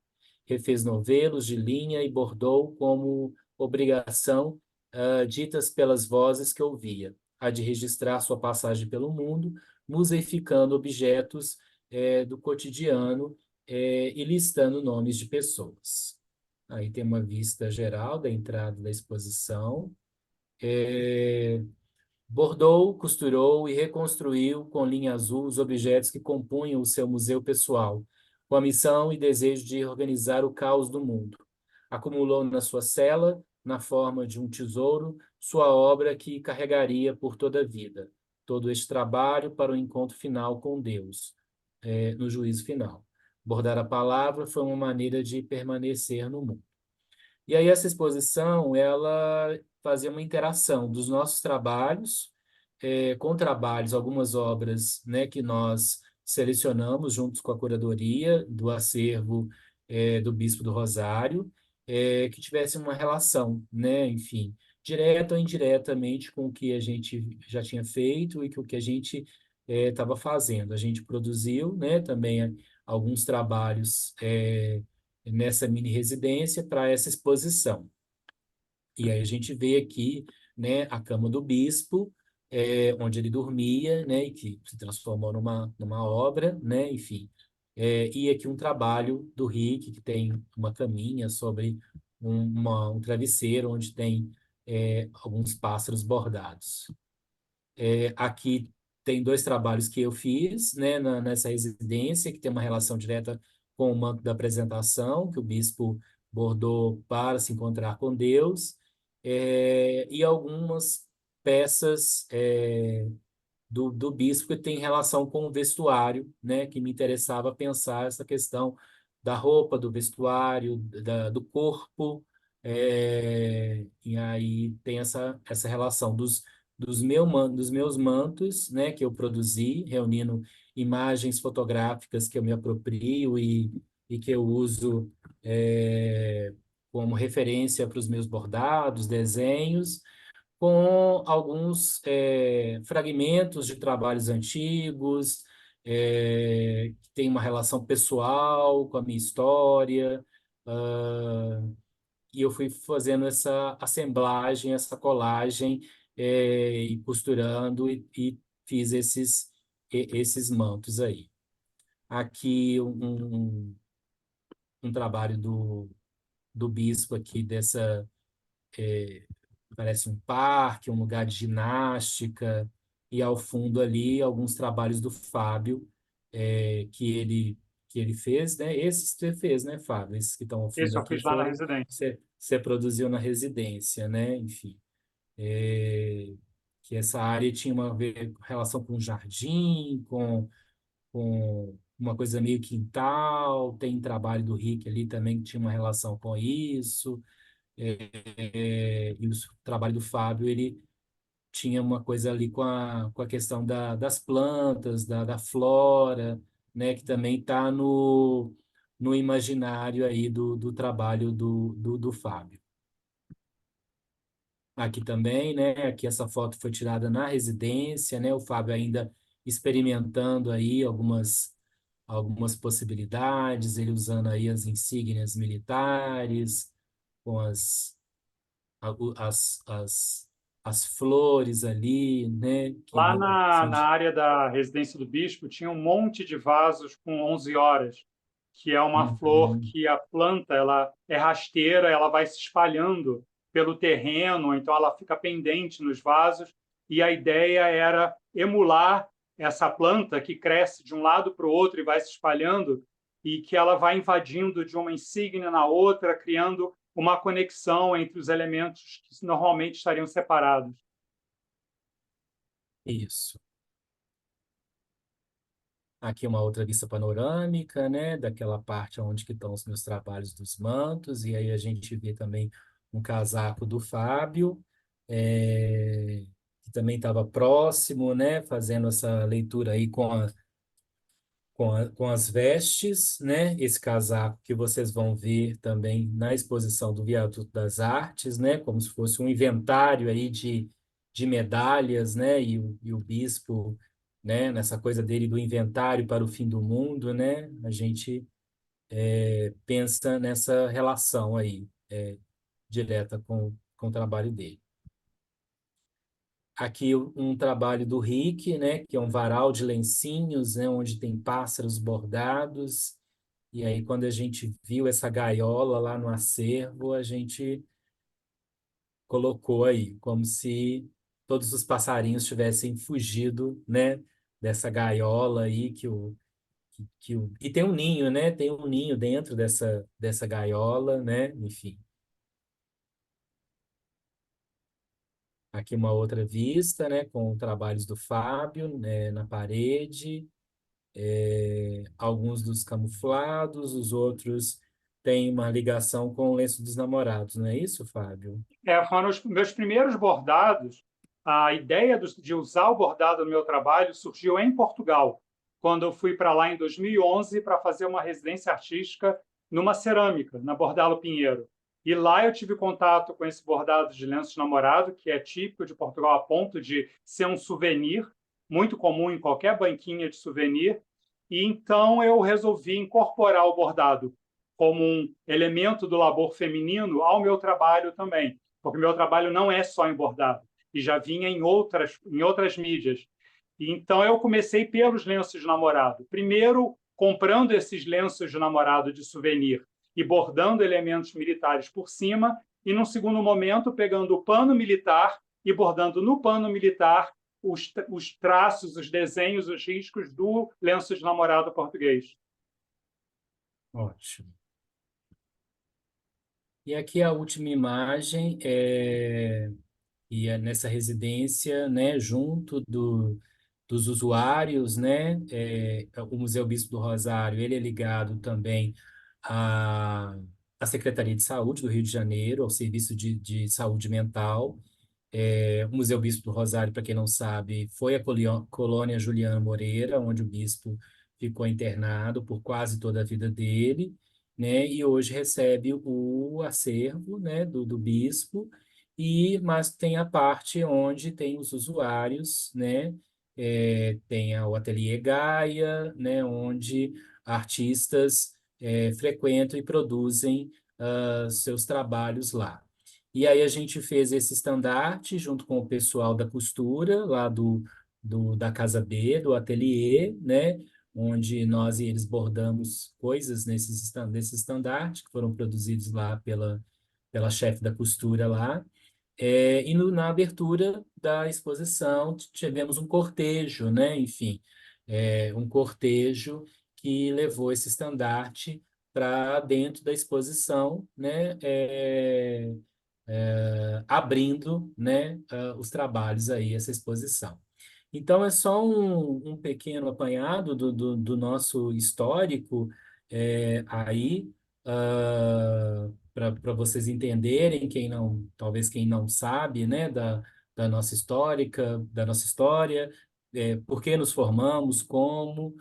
Refez novelos de linha e bordou como obrigação, ditas pelas vozes que ouvia, a de registrar sua passagem pelo mundo, museificando objetos do cotidiano e listando nomes de pessoas. Aí tem uma vista geral da entrada da exposição. Bordou, costurou e reconstruiu com linha azul os objetos que compunham o seu museu pessoal, com a missão e desejo de organizar o caos do mundo. Acumulou na sua cela, na forma de um tesouro, sua obra que carregaria por toda a vida. Todo este trabalho para o encontro final com Deus, no juízo final. Bordar a palavra foi uma maneira de permanecer no mundo. E aí essa exposição, ela fazia uma interação dos nossos trabalhos com trabalhos, algumas obras, né, que nós selecionamos juntos com a curadoria do acervo do Bispo do Rosário, que tivesse uma relação, né, enfim, direta ou indiretamente com o que a gente já tinha feito e com o que a gente estava fazendo. A gente produziu, né, também alguns trabalhos nessa mini residência para essa exposição. E aí a gente vê aqui, né, a cama do bispo, onde ele dormia, né, e que se transformou numa obra, né, enfim. E aqui um trabalho do Rick, que tem uma caminha sobre um travesseiro, onde tem alguns pássaros bordados. Aqui tem dois trabalhos que eu fiz, né, nessa residência, que tem uma relação direta com o manto da apresentação, que o bispo bordou para se encontrar com Deus, e algumas peças do bispo que tem relação com o vestuário, né, que me interessava pensar essa questão da roupa, do vestuário, do corpo, e aí tem essa relação dos meus mantos, né, que eu produzi, reunindo imagens fotográficas que eu me aproprio e que eu uso como referência para os meus bordados, desenhos, com alguns fragmentos de trabalhos antigos, que tem uma relação pessoal com a minha história, e eu fui fazendo essa assemblagem, essa colagem, e costurando e fiz esses mantos aí. Aqui um trabalho do bispo aqui dessa parece um parque, um lugar de ginástica, e ao fundo ali alguns trabalhos do Fábio, que ele fez, né? Esses você fez, né, Fábio? Esses que estão ao fundo Isso eu aqui fiz lá na foram residência. você produziu na residência, né? Enfim, é, que essa área tinha uma relação com jardim, com uma coisa meio quintal, tem trabalho do Rick ali também que tinha uma relação com isso. E o trabalho do Fábio, ele tinha uma coisa ali com a questão das plantas, da flora, né, que também está no imaginário aí do trabalho do Fábio. Aqui também, né, aqui essa foto foi tirada na residência, né, o Fábio ainda experimentando aí algumas possibilidades, ele usando aí as insígnias militares, com as, as, as flores ali, né? Que Lá são na área da residência do bispo tinha um monte de vasos com 11 horas, que é uma flor Uhum. que a planta ela é rasteira, ela vai se espalhando pelo terreno, então ela fica pendente nos vasos, e a ideia era emular essa planta que cresce de um lado para o outro e vai se espalhando, e que ela vai invadindo de uma insígnia na outra, criando uma conexão entre os elementos que normalmente estariam separados. Isso. Aqui uma outra vista panorâmica, né? Daquela parte onde que estão os meus trabalhos dos mantos, e aí a gente vê também um casaco do Fábio, que também estava próximo, né? Fazendo essa leitura aí com as vestes, né? Esse casaco que vocês vão ver também na exposição do Viaduto das Artes, né? Como se fosse um inventário aí de medalhas, né? E o bispo, né? Nessa coisa dele do inventário para o fim do mundo, né? A gente pensa nessa relação aí direta com o trabalho dele. aqui um trabalho do Rick, né, que é um varal de lencinhos, né, onde tem pássaros bordados. E aí, quando a gente viu essa gaiola lá no acervo, a gente colocou aí, como se todos os passarinhos tivessem fugido, né, dessa gaiola aí e tem um ninho, né? Tem um ninho dentro dessa gaiola, né? Enfim, aqui uma outra vista, né, com trabalhos do Fábio, né, na parede, alguns dos camuflados, os outros têm uma ligação com o Lenço dos Namorados, não é isso, Fábio? Foram os meus primeiros bordados. A ideia de usar o bordado no meu trabalho surgiu em Portugal, quando eu fui para lá em 2011 para fazer uma residência artística numa cerâmica, na Bordalo Pinheiro. E lá eu tive contato com esse bordado de lenço de namorado, que é típico de Portugal a ponto de ser um souvenir, muito comum em qualquer banquinha de souvenir. E então eu resolvi incorporar o bordado como um elemento do labor feminino ao meu trabalho também, porque meu trabalho não é só em bordado, e já vinha em outras mídias. E então eu comecei pelos lenços de namorado. Primeiro, comprando esses lenços de namorado de souvenir e bordando elementos militares por cima, e, num segundo momento, pegando o pano militar e bordando no pano militar os traços, os desenhos, os riscos do lenço de namorado português. Ótimo. E aqui a última imagem e é nessa residência, né, junto dos usuários, né, o Museu Bispo do Rosário, ele é ligado também à, à Secretaria de Saúde do Rio de Janeiro, ao Serviço de Saúde Mental. O Museu Bispo do Rosário, para quem não sabe, foi a colônia Juliano Moreira, onde o bispo ficou internado por quase toda a vida dele, né? E hoje recebe o acervo, né, do bispo, mas tem a parte onde tem os usuários, né? Tem o Ateliê Gaia, né, onde artistas frequentam e produzem seus trabalhos lá. E aí a gente fez esse estandarte junto com o pessoal da costura, lá da Casa B, do ateliê, né? Onde nós e eles bordamos coisas nesse estandarte, que foram produzidos lá pela chefe da costura lá. Na abertura da exposição, tivemos um cortejo, né? Enfim, um cortejo que levou esse estandarte para dentro da exposição, né? Abrindo, né, os trabalhos aí, essa exposição. Então, é só um pequeno apanhado do nosso histórico aí, para vocês entenderem, talvez quem não sabe, né, da nossa história, por que nos formamos, como,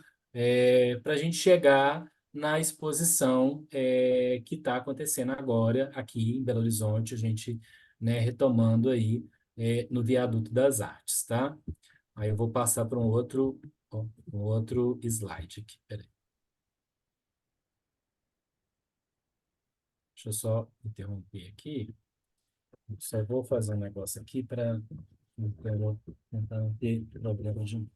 para a gente chegar na exposição que está acontecendo agora aqui em Belo Horizonte, a gente, né, retomando aí no Viaduto das Artes, tá? Aí eu vou passar para um outro slide aqui. Peraí. Deixa eu só interromper aqui. Só vou fazer um negócio aqui para tentar não ter problema de.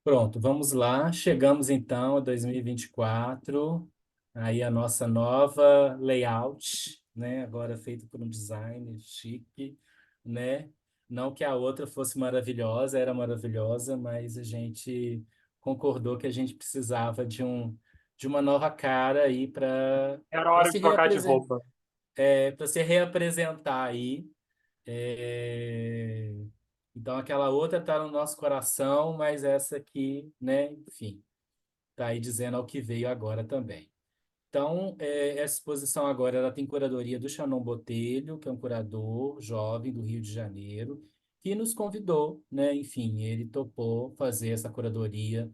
Pronto, vamos lá. Chegamos então a 2024. Aí a nossa nova layout, né? Agora feito por um designer chique, né? não que a outra fosse maravilhosa, era maravilhosa, mas a gente concordou que a gente precisava de uma nova cara aí Era para hora se de trocar de reapresentar, roupa. para se reapresentar aí. É, Então aquela outra está no nosso coração, mas essa aqui, né, enfim, está aí dizendo ao que veio agora também. Então, essa exposição agora ela tem curadoria do Xanon Botelho, que é um curador jovem do Rio de Janeiro, que nos convidou, né? Enfim, ele topou fazer essa curadoria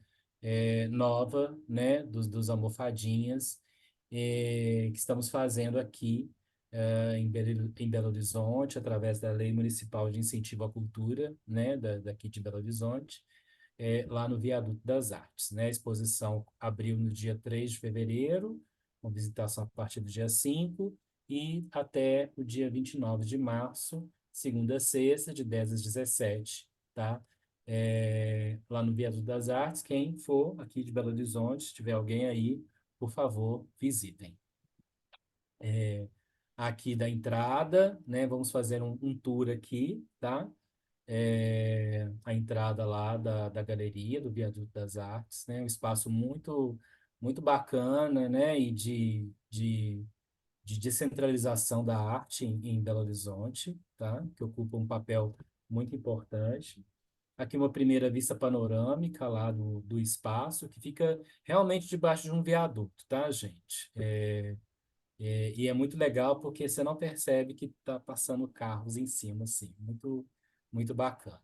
nova, né? Dos almofadinhas, que estamos fazendo aqui em Belo Horizonte, através da Lei Municipal de Incentivo à Cultura, né? Daqui de Belo Horizonte lá no Viaduto das Artes, né? A exposição abriu no dia 3 de fevereiro, com visitação a partir do dia 5 e até o dia 29 de março, segunda a sexta, de 10 às 17, tá? Lá no Viaduto das Artes, quem for aqui de Belo Horizonte, se tiver alguém aí, por favor, visitem. Aqui da entrada, né? Vamos fazer um tour aqui, tá? A entrada lá da galeria, do Viaduto das Artes, né? Um espaço muito bacana, né? E de descentralização da arte em Belo Horizonte, tá? Que ocupa um papel muito importante. Aqui uma primeira vista panorâmica lá do espaço, que fica realmente debaixo de um viaduto, tá, gente? E é muito legal porque você não percebe que está passando carros em cima, assim. Muito bacana.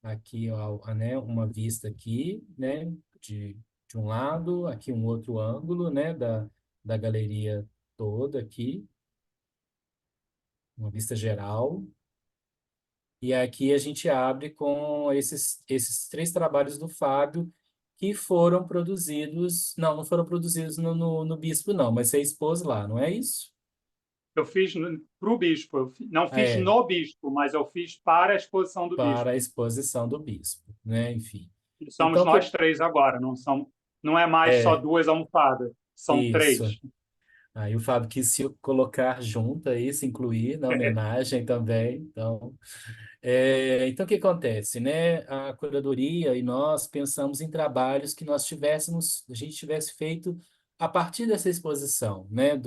Aqui, ó, né, uma vista aqui, né, de um lado, aqui um outro ângulo, né, da galeria toda aqui, uma vista geral. E aqui a gente abre com esses três trabalhos do Fábio que foram produzidos, não foram produzidos no Bispo, não, mas você expôs lá, não é isso? Eu fiz para o bispo, não fiz É, no bispo, mas eu fiz para a exposição do para a bispo. exposição do Bispo, né, enfim. E somos Então, nós três agora, não é mais só é, duas almofadas, são isso. três. Aí o Fábio quis se colocar junto aí, se incluir na homenagem também. Então o que acontece, né? A curadoria e nós pensamos em trabalhos que a gente tivesse feito a partir dessa exposição, né?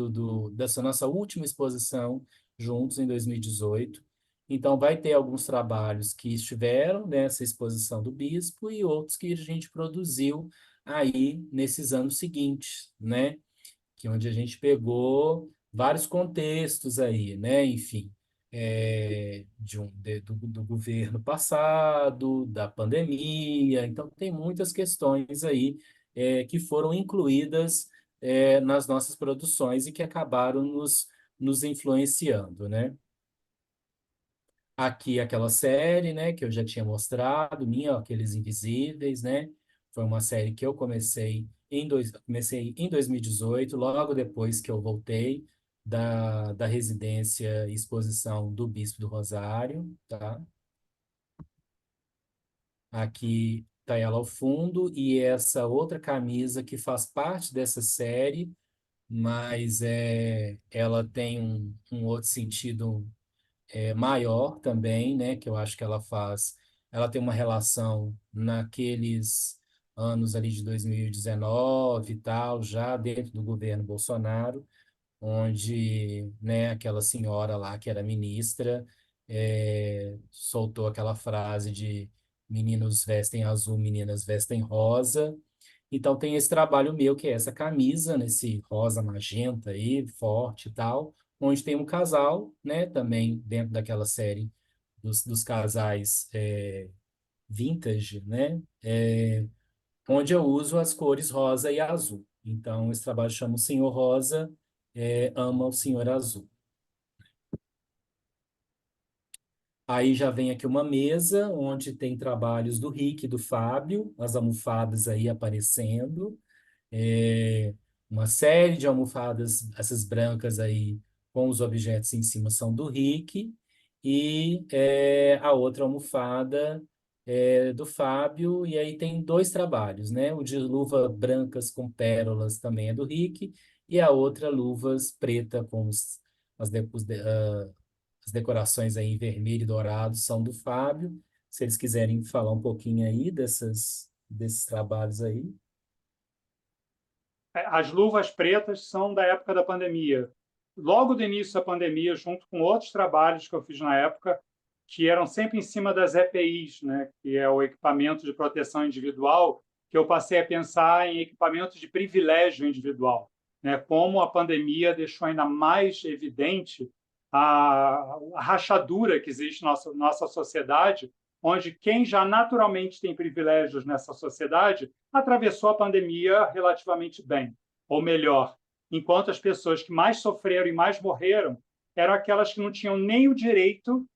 Dessa nossa última exposição juntos em 2018. Então vai ter alguns trabalhos que estiveram nessa exposição do Bispo e outros que a gente produziu aí nesses anos seguintes, né? Que onde a gente pegou vários contextos aí, né? Enfim, do governo passado, da pandemia. Então, tem muitas questões aí que foram incluídas nas nossas produções e que acabaram nos influenciando, né? Aqui aquela série, né, que eu já tinha mostrado, minha, Aqueles Invisíveis, né? Foi uma série que eu comecei em 2018, logo depois que eu voltei da residência e exposição do Bispo do Rosário, tá? Aqui tá ela ao fundo e essa outra camisa que faz parte dessa série, mas ela tem um outro sentido maior também, né? Que eu acho que ela tem uma relação naqueles anos ali de 2019 e tal, já dentro do governo Bolsonaro, onde, né, aquela senhora lá que era ministra soltou aquela frase de meninos vestem azul, meninas vestem rosa. Então tem esse trabalho meu, que é essa camisa, nesse rosa magenta aí, forte e tal, onde tem um casal, né, também dentro daquela série dos casais vintage, né, onde eu uso as cores rosa e azul. Então esse trabalho chama O Senhor Rosa Ama o Senhor Azul. Aí já vem aqui uma mesa onde tem trabalhos do Rick e do Fábio, as almofadas aí aparecendo. É, uma série de almofadas, essas brancas aí, com os objetos em cima, são do Rick, e a outra almofada é do Fábio, e aí tem dois trabalhos, né? O de luva brancas com pérolas também é do Rick, e a outra luvas preta com as As decorações aí em vermelho e dourado são do Fábio. Se eles quiserem falar um pouquinho aí desses trabalhos aí. As luvas pretas são da época da pandemia. Logo do início da pandemia, junto com outros trabalhos que eu fiz na época, que eram sempre em cima das EPIs, né, que é o equipamento de proteção individual, que eu passei a pensar em equipamentos de privilégio individual, né, como a pandemia deixou ainda mais evidente a rachadura que existe na nossa sociedade, onde quem já naturalmente tem privilégios nessa sociedade atravessou a pandemia relativamente bem, ou melhor, enquanto as pessoas que mais sofreram e mais morreram eram aquelas que não tinham nem o direito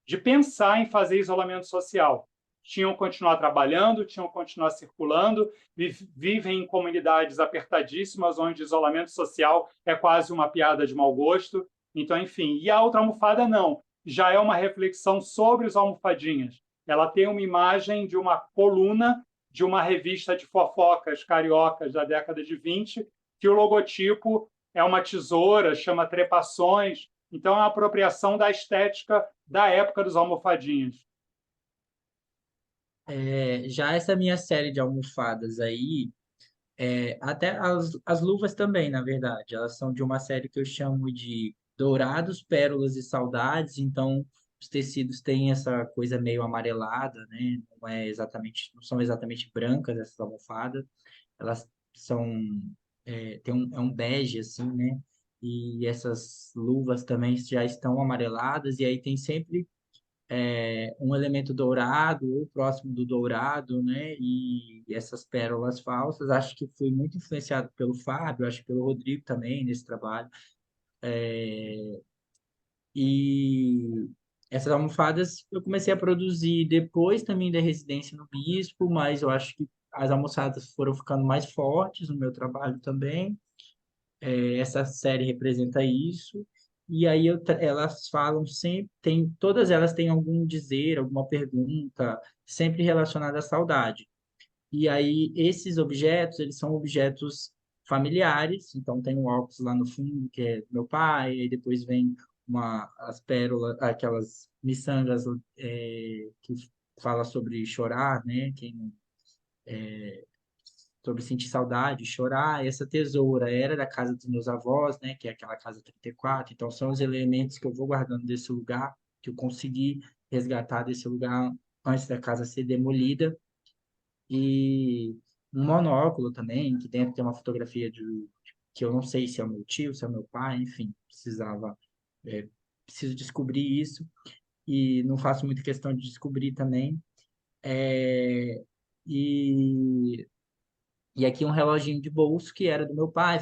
de pensar em fazer isolamento social. Tinham que continuar trabalhando, tinham que continuar circulando, vivem em comunidades apertadíssimas, onde isolamento social é quase uma piada de mau gosto. Então, enfim, e a outra almofada não, já é uma reflexão sobre os almofadinhas. Ela tem uma imagem de uma coluna de uma revista de fofocas cariocas da década de 20, que o logotipo é uma tesoura, chama Trepações. Então, é uma apropriação da estética da época dos almofadinhas. Já essa minha série de almofadas aí, até as luvas também, na verdade, elas são de uma série que eu chamo de Dourados, Pérolas e Saudades, então os tecidos têm essa coisa meio amarelada, né? Não são exatamente brancas essas almofadas, elas são, é um bege assim, né? E essas luvas também já estão amareladas, e aí tem sempre um elemento dourado ou próximo do dourado, né? E essas pérolas falsas, acho que fui muito influenciado pelo Fábio, acho que pelo Rodrigo também nesse trabalho. E essas almofadas eu comecei a produzir depois também da residência no Bispo, mas eu acho que as almofadas foram ficando mais fortes no meu trabalho também. Essa série representa isso. E aí elas falam sempre, todas elas têm algum dizer, alguma pergunta, sempre relacionada à saudade. E aí esses objetos, eles são objetos familiares, então tem um óculos lá no fundo, que é do meu pai, e depois vem as pérolas, aquelas miçangas que fala sobre chorar, né? Sobre sentir saudade, chorar. E essa tesoura era da casa dos meus avós, né, que é aquela casa 34. Então, são os elementos que eu vou guardando desse lugar, que eu consegui resgatar desse lugar antes da casa ser demolida. E um monóculo também, que dentro tem uma fotografia que eu não sei se é o meu tio, se é o meu pai, enfim, é, preciso descobrir isso. E não faço muita questão de descobrir também. É, e e aqui um reloginho de bolso que era do meu pai,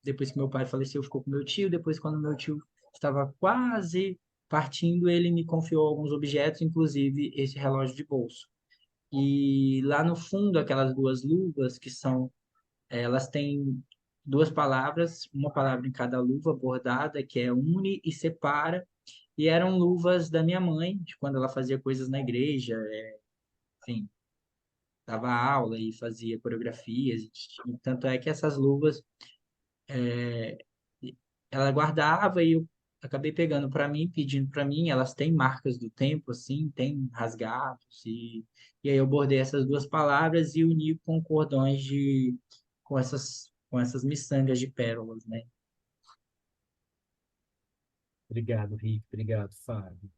depois que meu pai faleceu, ficou com meu tio. Depois, quando meu tio estava quase partindo, ele me confiou alguns objetos, inclusive esse relógio de bolso. E lá no fundo, aquelas duas luvas elas têm duas palavras, uma palavra em cada luva bordada, que é une e separa. E eram luvas da minha mãe, de quando ela fazia coisas na igreja, enfim, dava aula e fazia coreografias. E tanto é que essas luvas é, ela guardava e eu acabei pegando para mim, pedindo para mim. Elas têm marcas do tempo, assim, tem rasgados. E aí eu bordei essas duas palavras e uni com cordões com essas miçangas de pérolas, né? Obrigado, Rick. Obrigado, Fábio.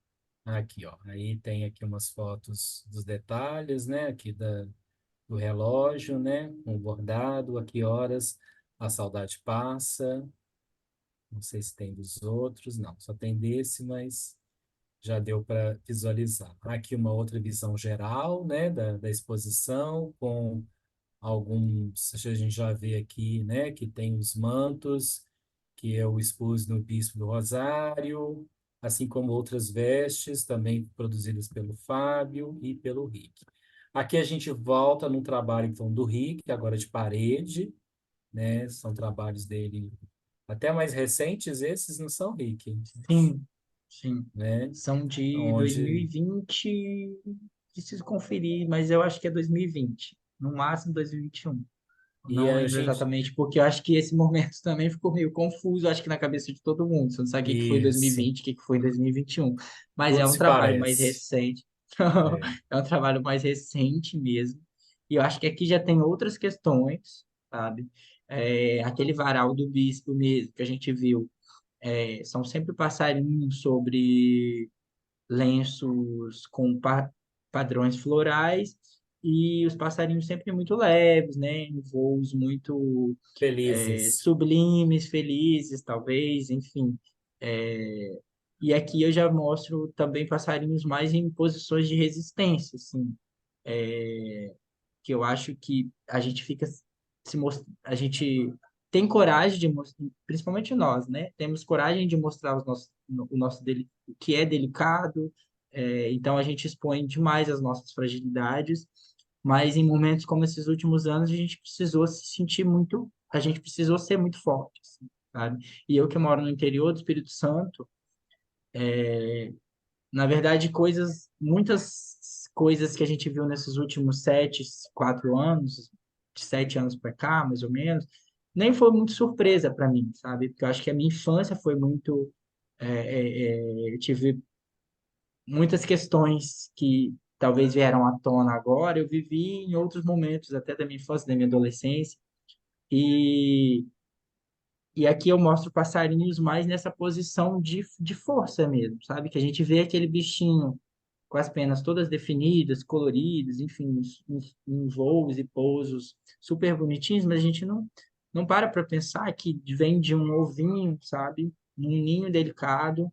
Aqui, ó. Aí tem aqui umas fotos dos detalhes, né? Aqui do relógio, né? Com o bordado, a que horas a saudade passa. Não sei se tem dos outros, não. Só tem desse, mas já deu para visualizar. Aqui uma outra visão geral, né? Da exposição, com alguns, a gente já vê aqui, né? Que tem os mantos, que eu expus no Bispo do Rosário, assim como outras vestes, também produzidas pelo Fábio e pelo Rick. Aqui a gente volta no trabalho, então, do Rick, agora de parede, né? São trabalhos dele até mais recentes, esses não são, Rick, Sim, sim. né? São de Onde 2020, preciso conferir, mas eu acho que é 2020, no máximo 2021. E Não a lembro gente. exatamente, porque eu acho que esse momento também ficou meio confuso, acho que na cabeça de todo mundo. Você não sabe o que que foi em Isso. 2020, o que que foi em 2021. Mas é Tudo um se trabalho mais parece. recente. É. É um trabalho mais recente mesmo. E eu acho que aqui já tem outras questões, sabe? Aquele varal do bispo mesmo que a gente viu, são sempre passarinhos sobre lenços com padrões florais e os passarinhos sempre muito leves, né? Em voos muito Felizes. sublimes, felizes, talvez, enfim. É, e aqui eu já mostro também passarinhos mais em posições de resistência, assim, que eu acho que a gente fica a gente tem coragem de mostrar, principalmente nós, né? Temos coragem de mostrar o que é delicado, então a gente expõe demais as nossas fragilidades, mas em momentos como esses últimos anos a gente precisou se sentir muito, a gente precisou ser muito forte, assim, sabe? E eu que moro no interior do Espírito Santo, na verdade, muitas coisas que a gente viu nesses últimos 7, 4 anos, de 7 anos para cá, mais ou menos, nem foi muito surpresa para mim, sabe? Porque eu acho que a minha infância foi muito. Eu tive muitas questões que talvez vieram à tona agora, eu vivi em outros momentos, até da minha infância, da minha adolescência, e, e aqui eu mostro passarinhos mais nessa posição de força mesmo, sabe? Que a gente vê aquele bichinho com as penas todas definidas, coloridas, enfim, em voos e pousos super bonitinhos, mas a gente não para pensar que vem de um ovinho, sabe? Num ninho delicado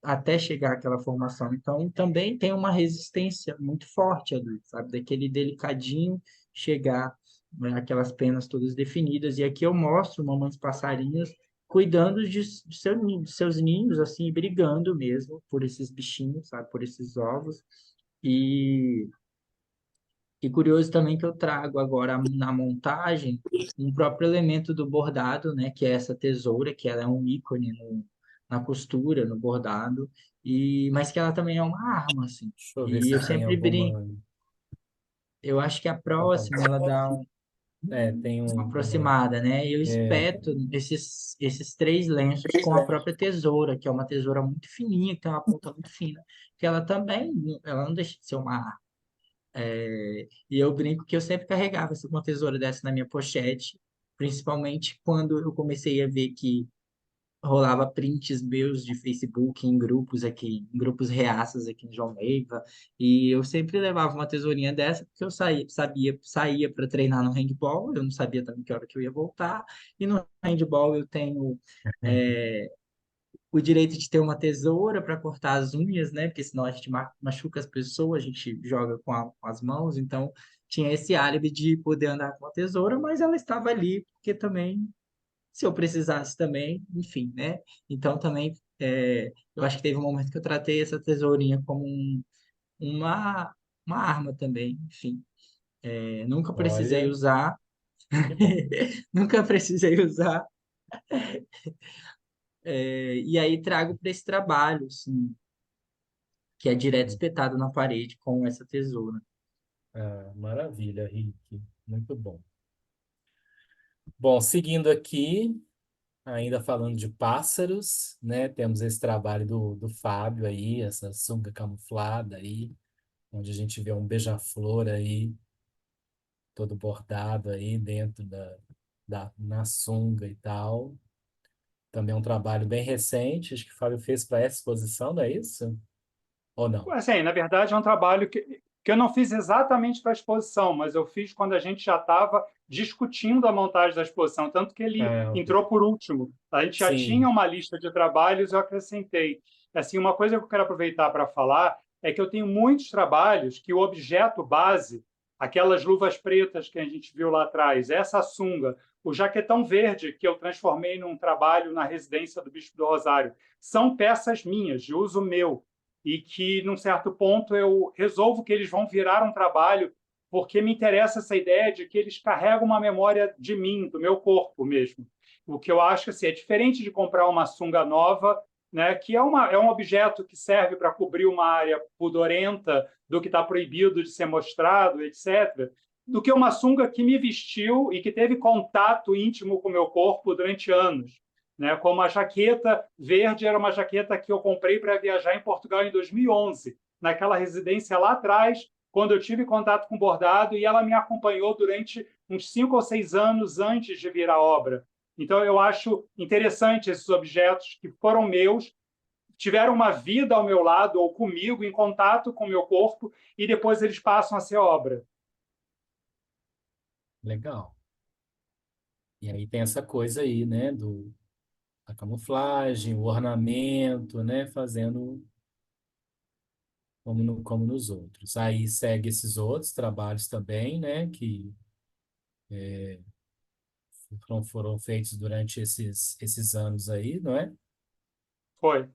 até chegar àquela formação. Então, também tem uma resistência muito forte ali, sabe? Daquele delicadinho chegar, né, aquelas penas todas definidas. E aqui eu mostro mamães passarinhos cuidando de seus ninhos, assim, brigando mesmo por esses bichinhos, sabe? Por esses ovos. E, e curioso também que eu trago agora na montagem um próprio elemento do bordado, né? Que é essa tesoura, que ela é um ícone na costura, no bordado, mas que ela também é uma arma, assim. Deixa eu ver E eu se tem sempre brinco. alguma. Eu acho que a Pode falar. próxima ela dá É, tem uma uma. aproximada, né? E eu É, espeto esses três lenços com a própria tesoura, que é uma tesoura muito fininha, que tem uma ponta muito fina, que ela também, ela não deixa de ser uma arma. E eu brinco que eu sempre carregava uma tesoura dessa na minha pochete, principalmente quando eu comecei a ver que rolava prints meus de Facebook em grupos aqui, em grupos reaças aqui em João Neiva, e eu sempre levava uma tesourinha dessa porque eu saía para treinar no handball, eu não sabia também que hora que eu ia voltar, e no handball eu tenho é, o direito de ter uma tesoura para cortar as unhas, né? Porque senão a gente machuca as pessoas, a gente joga com as mãos, então tinha esse álibi de poder andar com a tesoura, mas ela estava ali porque também se eu precisasse também, enfim, né? Então também eu acho que teve um momento que eu tratei essa tesourinha como uma, uma arma também, enfim. Nunca precisei olha, usar, que bom. nunca precisei usar, e aí trago para esse trabalho, assim, que é direto espetado na parede com essa tesoura. Ah, maravilha, Rick. Muito bom. Bom, seguindo aqui, ainda falando de pássaros, né? Temos esse trabalho do Fábio aí, essa sunga camuflada aí, onde a gente vê um beija-flor aí, todo bordado aí dentro na sunga e tal. Também é um trabalho bem recente, acho que o Fábio fez para essa exposição, não é isso? Ou não? Assim, na verdade, é um trabalho que eu não fiz exatamente para a exposição, mas eu fiz quando a gente já estava discutindo a montagem da exposição, tanto que ele Ah, ok. entrou por último. A gente já tinha Sim. uma lista de trabalhos, eu acrescentei. Assim, uma coisa que eu quero aproveitar para falar é que eu tenho muitos trabalhos que o objeto base, aquelas luvas pretas que a gente viu lá atrás, essa sunga, o jaquetão verde que eu transformei num trabalho na residência do Bispo do Rosário, são peças minhas, de uso meu e que, num certo ponto, eu resolvo que eles vão virar um trabalho porque me interessa essa ideia de que eles carregam uma memória de mim, do meu corpo mesmo. O que eu acho assim, é diferente de comprar uma sunga nova, né, que é um objeto que serve para cobrir uma área pudorenta do que está proibido de ser mostrado, etc. do que uma sunga que me vestiu e que teve contato íntimo com o meu corpo durante anos. Né? Como a jaqueta verde era uma jaqueta que eu comprei para viajar em Portugal em 2011, naquela residência lá atrás, quando eu tive contato com bordado, e ela me acompanhou durante uns 5 ou 6 anos antes de vir à obra. Então, eu acho interessante esses objetos que foram meus, tiveram uma vida ao meu lado ou comigo, em contato com o meu corpo, e depois eles passam a ser obra. Legal. E aí tem essa coisa aí, né, a camuflagem, o ornamento, né, fazendo como, como nos outros. Aí segue esses outros trabalhos também, né, que foram feitos durante esses anos aí, não é? Foi.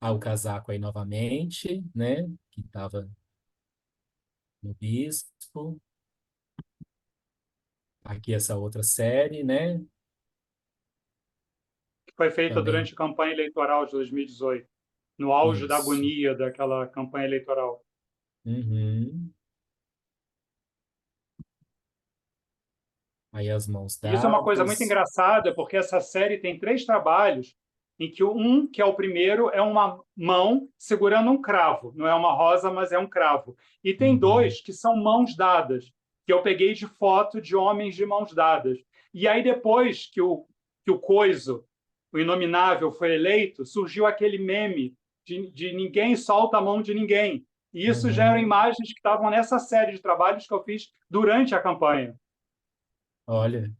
Ah, o casaco aí novamente, né, que estava no Bispo. Aqui essa outra série, né, Que foi feita também durante a campanha eleitoral de 2018, no auge da isso. agonia daquela campanha eleitoral. Uhum. Aí as mãos E isso é uma coisa muito dadas. engraçada, porque essa série tem 3 trabalhos, em que que é o primeiro, é uma mão segurando um cravo. Não é uma rosa, mas é um cravo. E tem Uhum. 2 que são mãos dadas, que eu peguei de foto de homens de mãos dadas. E aí, depois que o Coiso, o Inominável, foi eleito, surgiu aquele meme de ninguém solta a mão de ninguém. E isso gera Uhum. imagens que estavam nessa série de trabalhos que eu fiz durante a campanha. Olha,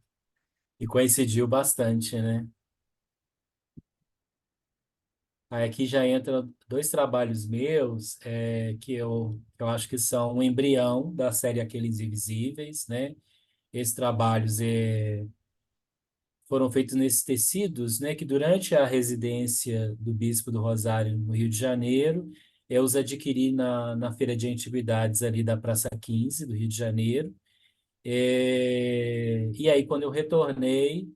e coincidiu bastante, né? Aí aqui já entra dois trabalhos meus, que eu acho que são um embrião da série Aqueles Invisíveis, né? Esses trabalhos foram feitos nesses tecidos, né? Que durante a residência do Bispo do Rosário, no Rio de Janeiro, eu os adquiri na Feira de Antiguidades ali da Praça 15 do Rio de Janeiro. E aí, quando eu retornei,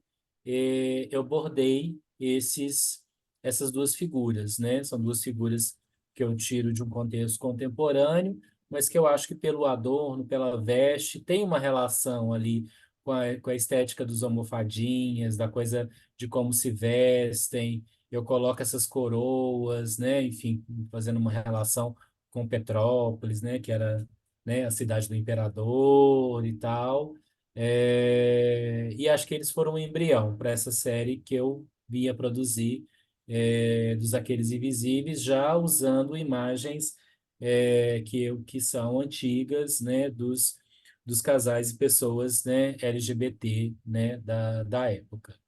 eu bordei essas duas figuras, né? São duas figuras que eu tiro de um contexto contemporâneo, mas que eu acho que pelo adorno, pela veste, tem uma relação ali com a estética dos almofadinhas, da coisa de como se vestem. Eu coloco essas coroas, né? Enfim, fazendo uma relação com Petrópolis, né? Que era, né, a cidade do imperador e tal. E acho que eles foram um embrião para essa série que eu vinha produzir, dos Aqueles Invisíveis, já usando imagens que são antigas, né, dos casais e pessoas, né, LGBT, né, da época.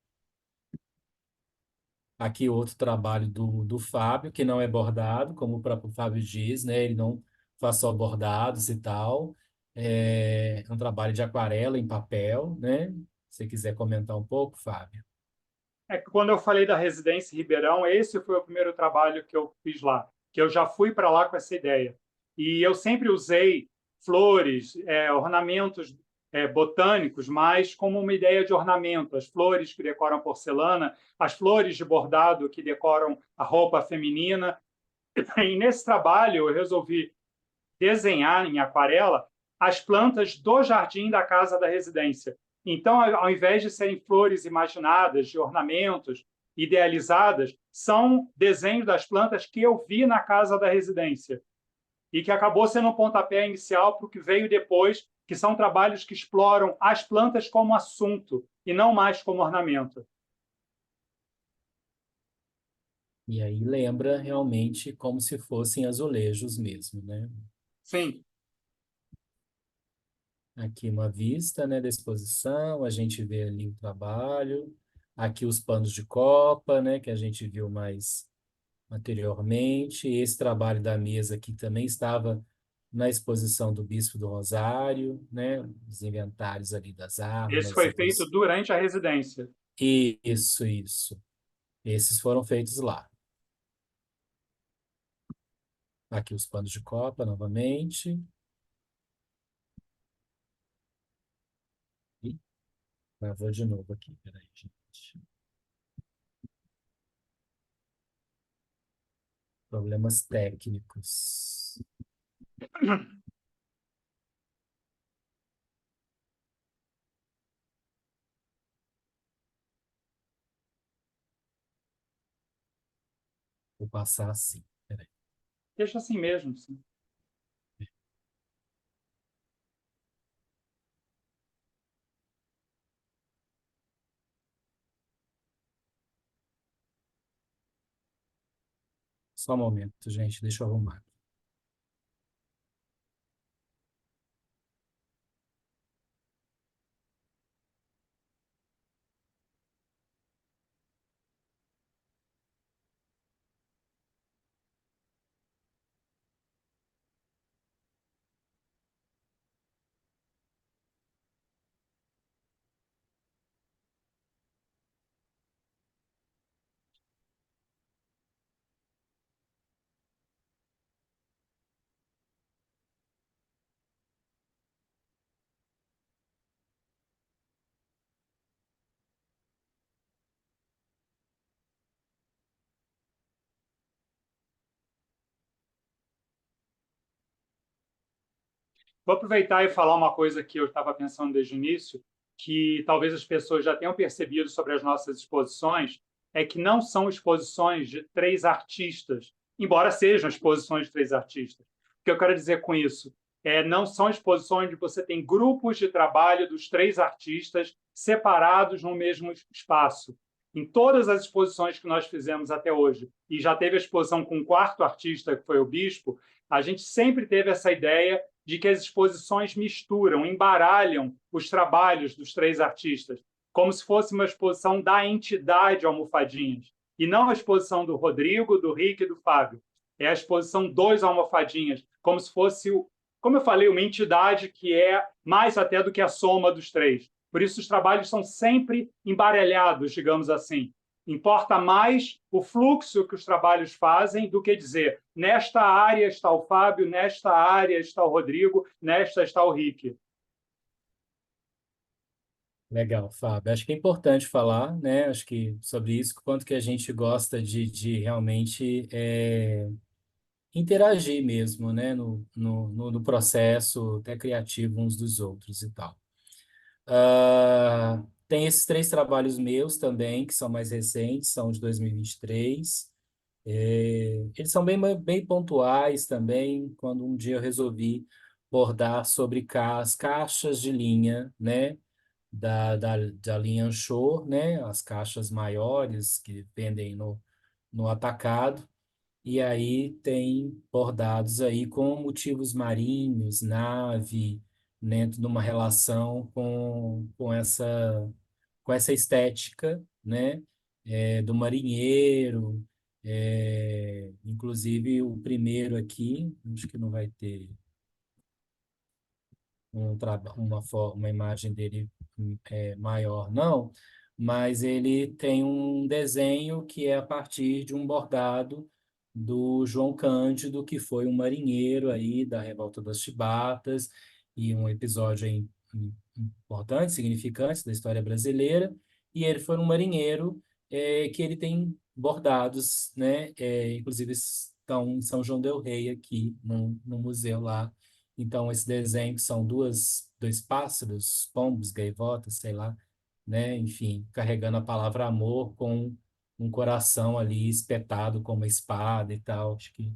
Aqui outro trabalho do Fábio, que não é bordado, como o próprio Fábio diz, né? Ele não faz só bordados e tal. É um trabalho de aquarela em papel, né? Se você quiser comentar um pouco, Fábio. É que quando eu falei da residência em Ribeirão, esse foi o primeiro trabalho que eu fiz lá, que eu já fui para lá com essa ideia. E eu sempre usei flores, ornamentos botânicos, mas como uma ideia de ornamento. As flores que decoram porcelana, as flores de bordado que decoram a roupa feminina. E nesse trabalho eu resolvi desenhar em aquarela as plantas do jardim da casa da residência. Então, ao invés de serem flores imaginadas, de ornamentos idealizadas, são desenhos das plantas que eu vi na casa da residência e que acabou sendo um pontapé inicial para o que veio depois, que são trabalhos que exploram as plantas como assunto e não mais como ornamento. E aí lembra realmente como se fossem azulejos mesmo, né? Sim, Aqui uma vista, né, da exposição, a gente vê ali o trabalho. Aqui os panos de copa, né, que a gente viu mais anteriormente. Esse trabalho da mesa aqui também estava na exposição do Bispo do Rosário, né? Os inventários ali das esse armas foi e feito dos... durante a residência. Isso, isso. Esses foram feitos lá. Aqui os panos de copa novamente. E gravou de novo aqui, peraí, gente. Problemas técnicos. Vou passar assim. Peraí. Deixa assim mesmo. Sim. Só um momento, gente, deixa eu arrumar. Vou aproveitar e falar uma coisa que eu estava pensando desde o início, que talvez as pessoas já tenham percebido sobre as nossas exposições, é que não são exposições de três artistas, embora sejam exposições de três artistas. O que eu quero dizer com isso? Não são exposições onde você tem grupos de trabalho dos três artistas separados no mesmo espaço. Em todas as exposições que nós fizemos até hoje, e já teve a exposição com o quarto artista, que foi o Bispo, a gente sempre teve essa ideia de que as exposições misturam, embaralham os trabalhos dos três artistas, como se fosse uma exposição da entidade Almofadinhas, e não a exposição do Rodrigo, do Rick e do Fábio. É a exposição dos Almofadinhas, como se fosse, como eu falei, uma entidade que é mais até do que a soma dos três. Por isso, os trabalhos são sempre embaralhados, digamos assim. Importa mais o fluxo que os trabalhos fazem do que dizer nesta área está o Fábio, nesta área está o Rodrigo, nesta está o Rick. Legal, Fábio. Acho que é importante falar, né? Acho que sobre isso, quanto que a gente gosta de realmente interagir mesmo, né? No processo até criativo uns dos outros e tal. Tem esses três trabalhos meus também, que são mais recentes, são de 2023. Eles são bem pontuais também, quando um dia eu resolvi bordar sobre as caixas de linha, né? Da linha Anchor, né? As caixas maiores que vendem no atacado. E aí tem bordados aí com motivos marinhos, nave, dentro de uma relação com essa estética, né? Do marinheiro. Inclusive o primeiro aqui, acho que não vai ter uma imagem dele maior, não, mas ele tem um desenho que é a partir de um bordado do João Cândido, que foi um marinheiro aí da Revolta das Chibatas, e um episódio aí importante, significante da história brasileira, e ele foi um marinheiro que ele tem bordados, né, inclusive estão em São João del Rei aqui, no museu lá. Então, esse desenho que são dois pássaros, pombos, gaivotas, sei lá, né? Enfim, carregando a palavra amor com um coração ali espetado com uma espada e tal. Acho que,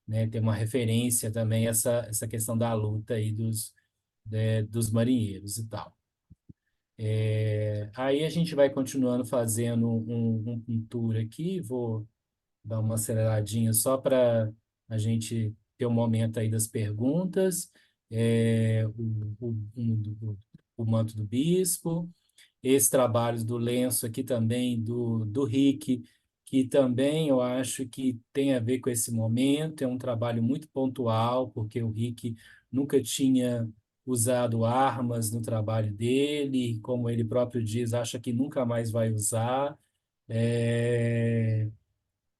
né, tem uma referência também a essa questão da luta aí dos marinheiros e tal. Aí a gente vai continuando fazendo um tour aqui, vou dar uma aceleradinha só para a gente ter um momento aí das perguntas. O manto do bispo, esses trabalhos do lenço aqui também, do Rick, que também eu acho que tem a ver com esse momento, é um trabalho muito pontual, porque o Rick nunca tinha usado armas no trabalho dele, como ele próprio diz, acha que nunca mais vai usar. É,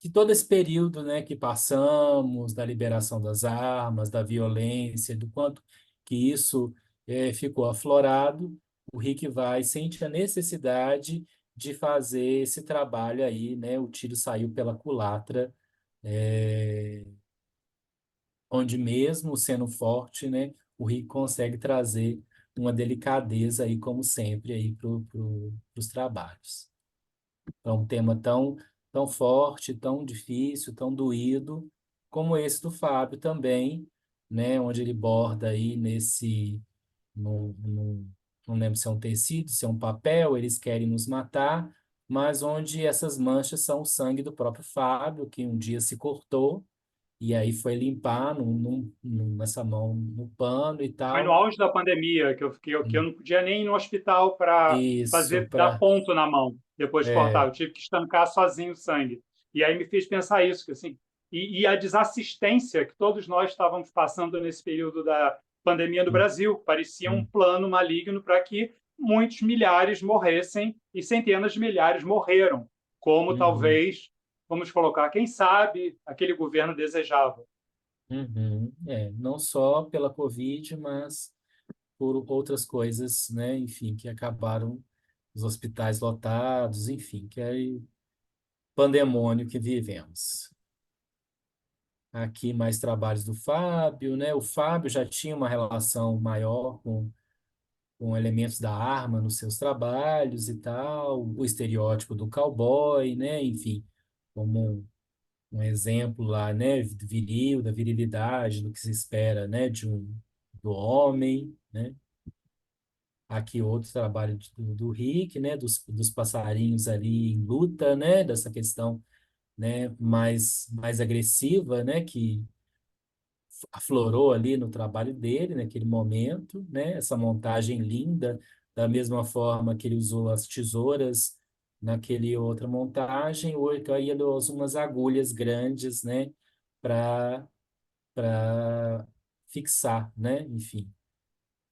de todo esse período, né, que passamos, da liberação das armas, da violência, do quanto que isso ficou aflorado, o Rick vai sente a necessidade de fazer esse trabalho aí, né? O tiro saiu pela culatra, é, onde mesmo sendo forte, né, o Rick consegue trazer uma delicadeza aí, como sempre, aí para os trabalhos. É um tema tão forte, tão difícil, tão doído, como esse do Fábio também, né? Onde ele borda aí nesse, não lembro se é um tecido, se é um papel, eles querem nos matar, mas onde essas manchas são o sangue do próprio Fábio, que um dia se cortou, e aí foi limpar nessa mão no pano e Foi no tal. auge da pandemia que eu não podia nem ir no hospital para Isso, fazer dar ponto na mão depois de cortar. é, Eu tive que estancar sozinho o sangue. E aí me fez pensar isso, que assim, e a desassistência que todos nós estávamos passando nesse período da pandemia no hum, Brasil. Parecia um hum, plano maligno para que muitos milhares morressem e centenas de milhares morreram, como uhum, talvez, vamos colocar, quem sabe, aquele governo desejava. não só pela Covid, mas por outras coisas, né? Enfim, que acabaram os hospitais lotados, enfim, que é o pandemônio que vivemos. Aqui mais trabalhos do Fábio, né? O Fábio já tinha uma relação maior com elementos da arma nos seus trabalhos e tal, o estereótipo do cowboy, né? Enfim, como um exemplo lá, né? Viril, da virilidade, do que se espera, né? Do homem, né? Aqui outro trabalho do Rick, né? Dos passarinhos ali em luta, né? Dessa questão, né? Mais agressiva, né? Que aflorou ali no trabalho dele, naquele momento, né? Essa montagem linda, da mesma forma que ele usou as tesouras naquele outra montagem, ou aí ele usa umas agulhas grandes, né? Para fixar, né? Enfim,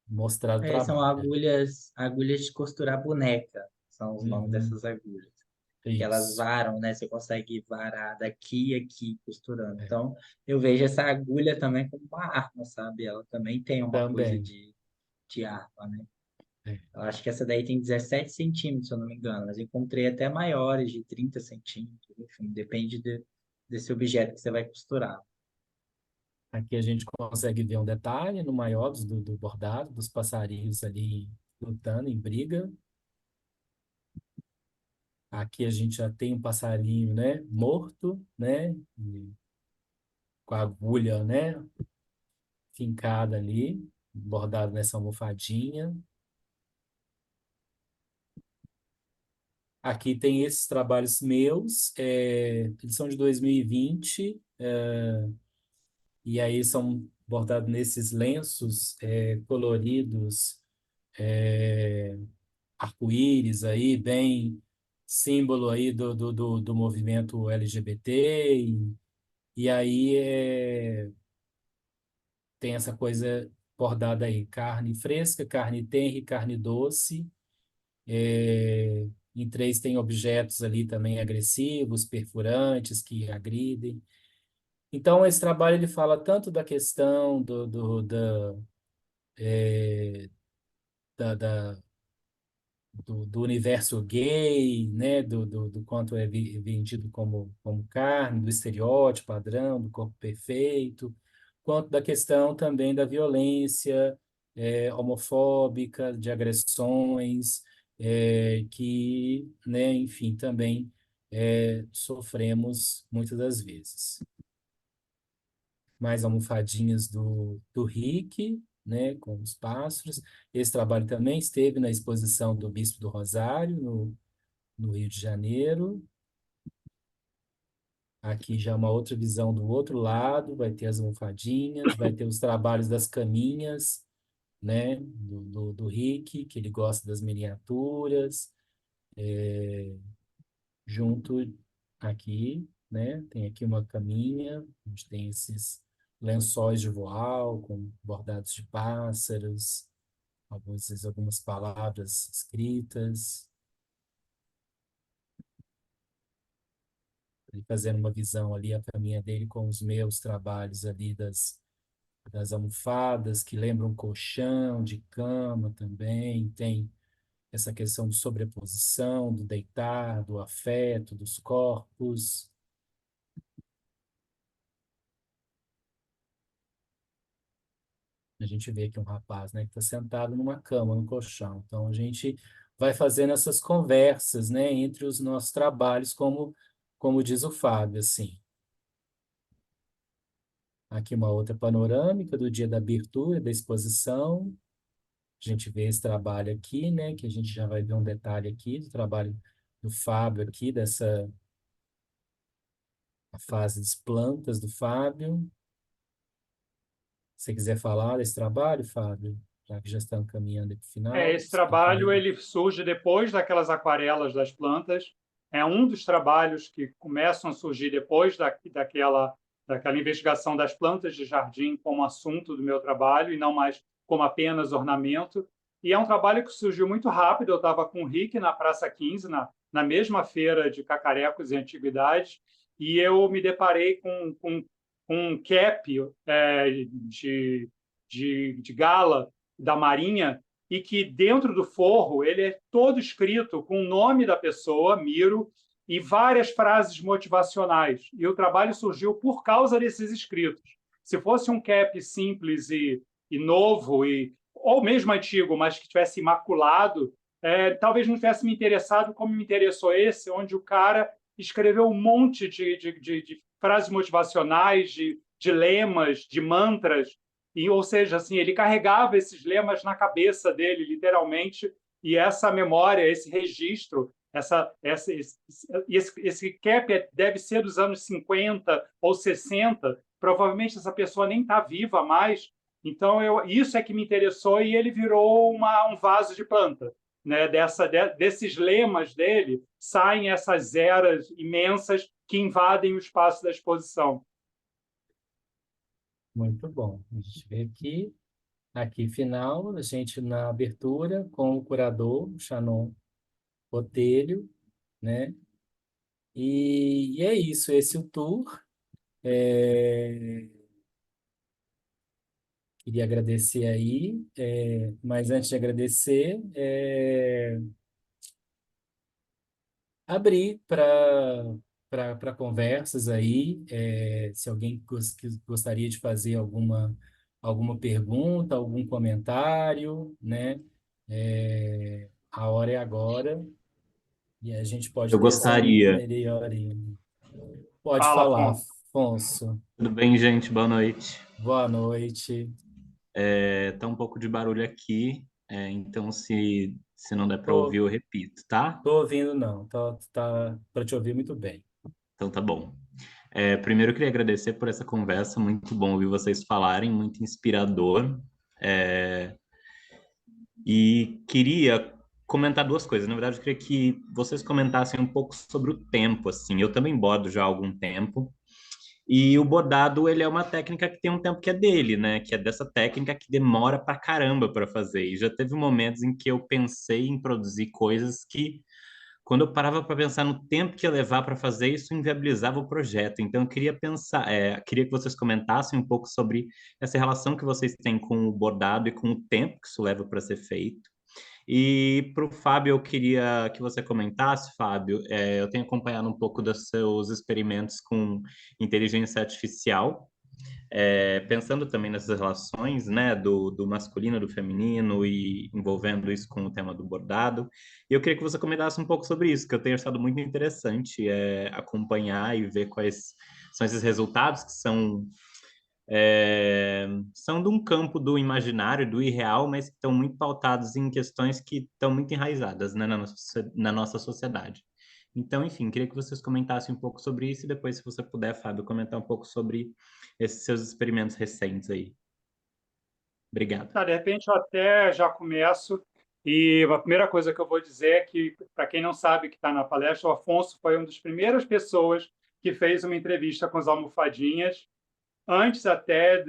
mostrar o São trabalho. agulhas de costurar boneca, são os nomes Uhum, dessas agulhas. Que elas isso. varam, né? Você consegue varar daqui e aqui costurando. É, Então, eu vejo essa agulha também como uma arma, sabe? Ela também tem uma coisa também. de arma, né? É. Eu acho que essa daí tem 17 centímetros, se eu não me engano, mas encontrei até maiores, de 30 centímetros, enfim, depende desse objeto que você vai costurar. Aqui a gente consegue ver um detalhe no maior do bordado, dos passarinhos ali lutando em briga. Aqui a gente já tem um passarinho, né, morto, né, e com a agulha, né, fincada ali, bordado nessa almofadinha. Aqui tem esses trabalhos meus, eles são de 2020, e aí são bordados nesses lenços coloridos, é, arco-íris aí, bem símbolo aí do movimento LGBT, e aí tem essa coisa bordada aí, carne fresca, carne tenra e carne doce. Em três tem objetos ali também agressivos, perfurantes, que agridem. Então, esse trabalho ele fala tanto da questão da, do universo gay, né, do quanto é vendido como carne, do estereótipo padrão, do corpo perfeito, quanto da questão também da violência homofóbica, de agressões, que, né, enfim, também sofremos muitas das vezes. Mais almofadinhas do Rick, né, com os pássaros. Esse trabalho também esteve na exposição do Bispo do Rosário, no Rio de Janeiro. Aqui já uma outra visão do outro lado, vai ter as almofadinhas, vai ter os trabalhos das caminhas, né, do Rick, que ele gosta das miniaturas, junto aqui, né, tem aqui uma caminha, onde tem esses lençóis de voal com bordados de pássaros, algumas palavras escritas, ele fazendo uma visão ali, a caminha dele com os meus trabalhos ali das almofadas, que lembram colchão, de cama também, tem essa questão de sobreposição, do deitar, do afeto, dos corpos. A gente vê aqui um rapaz, né, que está sentado numa cama, no colchão. Então, a gente vai fazendo essas conversas, né, entre os nossos trabalhos como diz o Fábio, assim. Aqui uma outra panorâmica do dia da abertura da exposição. A gente vê esse trabalho aqui, né? Que a gente já vai ver um detalhe aqui do trabalho do Fábio aqui, dessa a fase das plantas do Fábio. Se você quiser falar desse trabalho, Fábio, já que já estamos caminhando para o final, Esse explica trabalho aí. ele surge depois daquelas aquarelas das plantas. É um dos trabalhos que começam a surgir depois daquela investigação das plantas de jardim como assunto do meu trabalho e não mais como apenas ornamento. E é um trabalho que surgiu muito rápido. Eu estava com o Rick na Praça 15, na mesma feira de cacarecos e antiguidades, e eu me deparei com um cap de gala da Marinha, e que dentro do forro ele é todo escrito com o nome da pessoa, Miro, e várias frases motivacionais. E o trabalho surgiu por causa desses escritos. Se fosse um cap simples e novo, ou mesmo antigo, mas que tivesse imaculado, talvez não tivesse me interessado como me interessou esse, onde o cara escreveu um monte de frases motivacionais, de lemas, de mantras, ou seja, assim, ele carregava esses lemas na cabeça dele, literalmente, e essa memória, esse registro, esse cap deve ser dos anos 50 ou 60, provavelmente essa pessoa nem está viva mais, então isso é que me interessou, e ele virou um vaso de planta. Né? Desses lemas dele saem essas eras imensas que invadem o espaço da exposição. Muito bom. A gente vê aqui final, a gente na abertura com o curador, o Shannon Botelho, né? E é isso, esse é o tour. É, Queria agradecer aí, mas antes de agradecer, abrir para conversas aí, se alguém que gostaria de fazer alguma pergunta, algum comentário, né? A hora é agora e a gente pode Eu ter essa gostaria. meia horinha. Pode Fala, falar, Afonso. Afonso. Tudo bem, gente? Boa noite. Boa noite. Tá um pouco de barulho aqui, então se não der para ouvir, Tô, eu repito, tá? tô ouvindo, não. Tá para te ouvir muito bem. Então tá bom. Primeiro eu queria agradecer por essa conversa, muito bom ouvir vocês falarem, muito inspirador. É, e queria comentar duas coisas. Na verdade, eu queria que vocês comentassem um pouco sobre o tempo, assim. Eu também bordo já há algum tempo. E o bordado, ele é uma técnica que tem um tempo que é dele, né? Que é dessa técnica que demora pra caramba para fazer. E já teve momentos em que eu pensei em produzir coisas que, quando eu parava para pensar no tempo que ia levar para fazer, isso inviabilizava o projeto. Então, eu queria pensar, queria que vocês comentassem um pouco sobre essa relação que vocês têm com o bordado e com o tempo que isso leva para ser feito. E para o Fábio, eu queria que você comentasse, Fábio. Eu tenho acompanhado um pouco dos seus experimentos com inteligência artificial, pensando também nessas relações, né, do masculino, do feminino e envolvendo isso com o tema do bordado. E eu queria que você comentasse um pouco sobre isso, que eu tenho achado muito interessante acompanhar e ver quais são esses resultados que são de um campo do imaginário, do irreal, mas que estão muito pautados em questões que estão muito enraizadas, né, na nossa sociedade. Então, enfim, queria que vocês comentassem um pouco sobre isso e depois, se você puder, Fábio, comentar um pouco sobre esses seus experimentos recentes aí. Obrigado. Tá, de repente eu até já começo. E a primeira coisa que eu vou dizer é que, para quem não sabe que está na palestra, o Afonso foi uma das primeiras pessoas que fez uma entrevista com os almofadinhas, antes até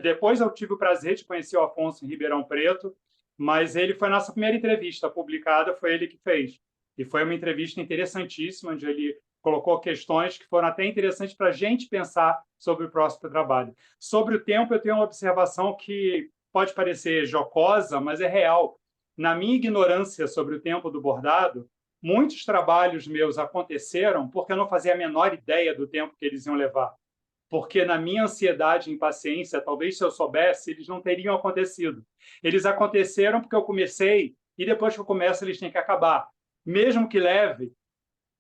depois eu tive o prazer de conhecer o Afonso em Ribeirão Preto, mas ele foi a nossa primeira entrevista publicada, foi ele que fez. E foi uma entrevista interessantíssima, onde ele colocou questões que foram até interessantes para a gente pensar sobre o próximo trabalho. Sobre o tempo, eu tenho uma observação que pode parecer jocosa, mas é real. Na minha ignorância sobre o tempo do bordado, muitos trabalhos meus aconteceram porque eu não fazia a menor ideia do tempo que eles iam levar. Porque na minha ansiedade e impaciência, talvez se eu soubesse, eles não teriam acontecido. Eles aconteceram porque eu comecei e depois que eu começo, eles têm que acabar. Mesmo que leve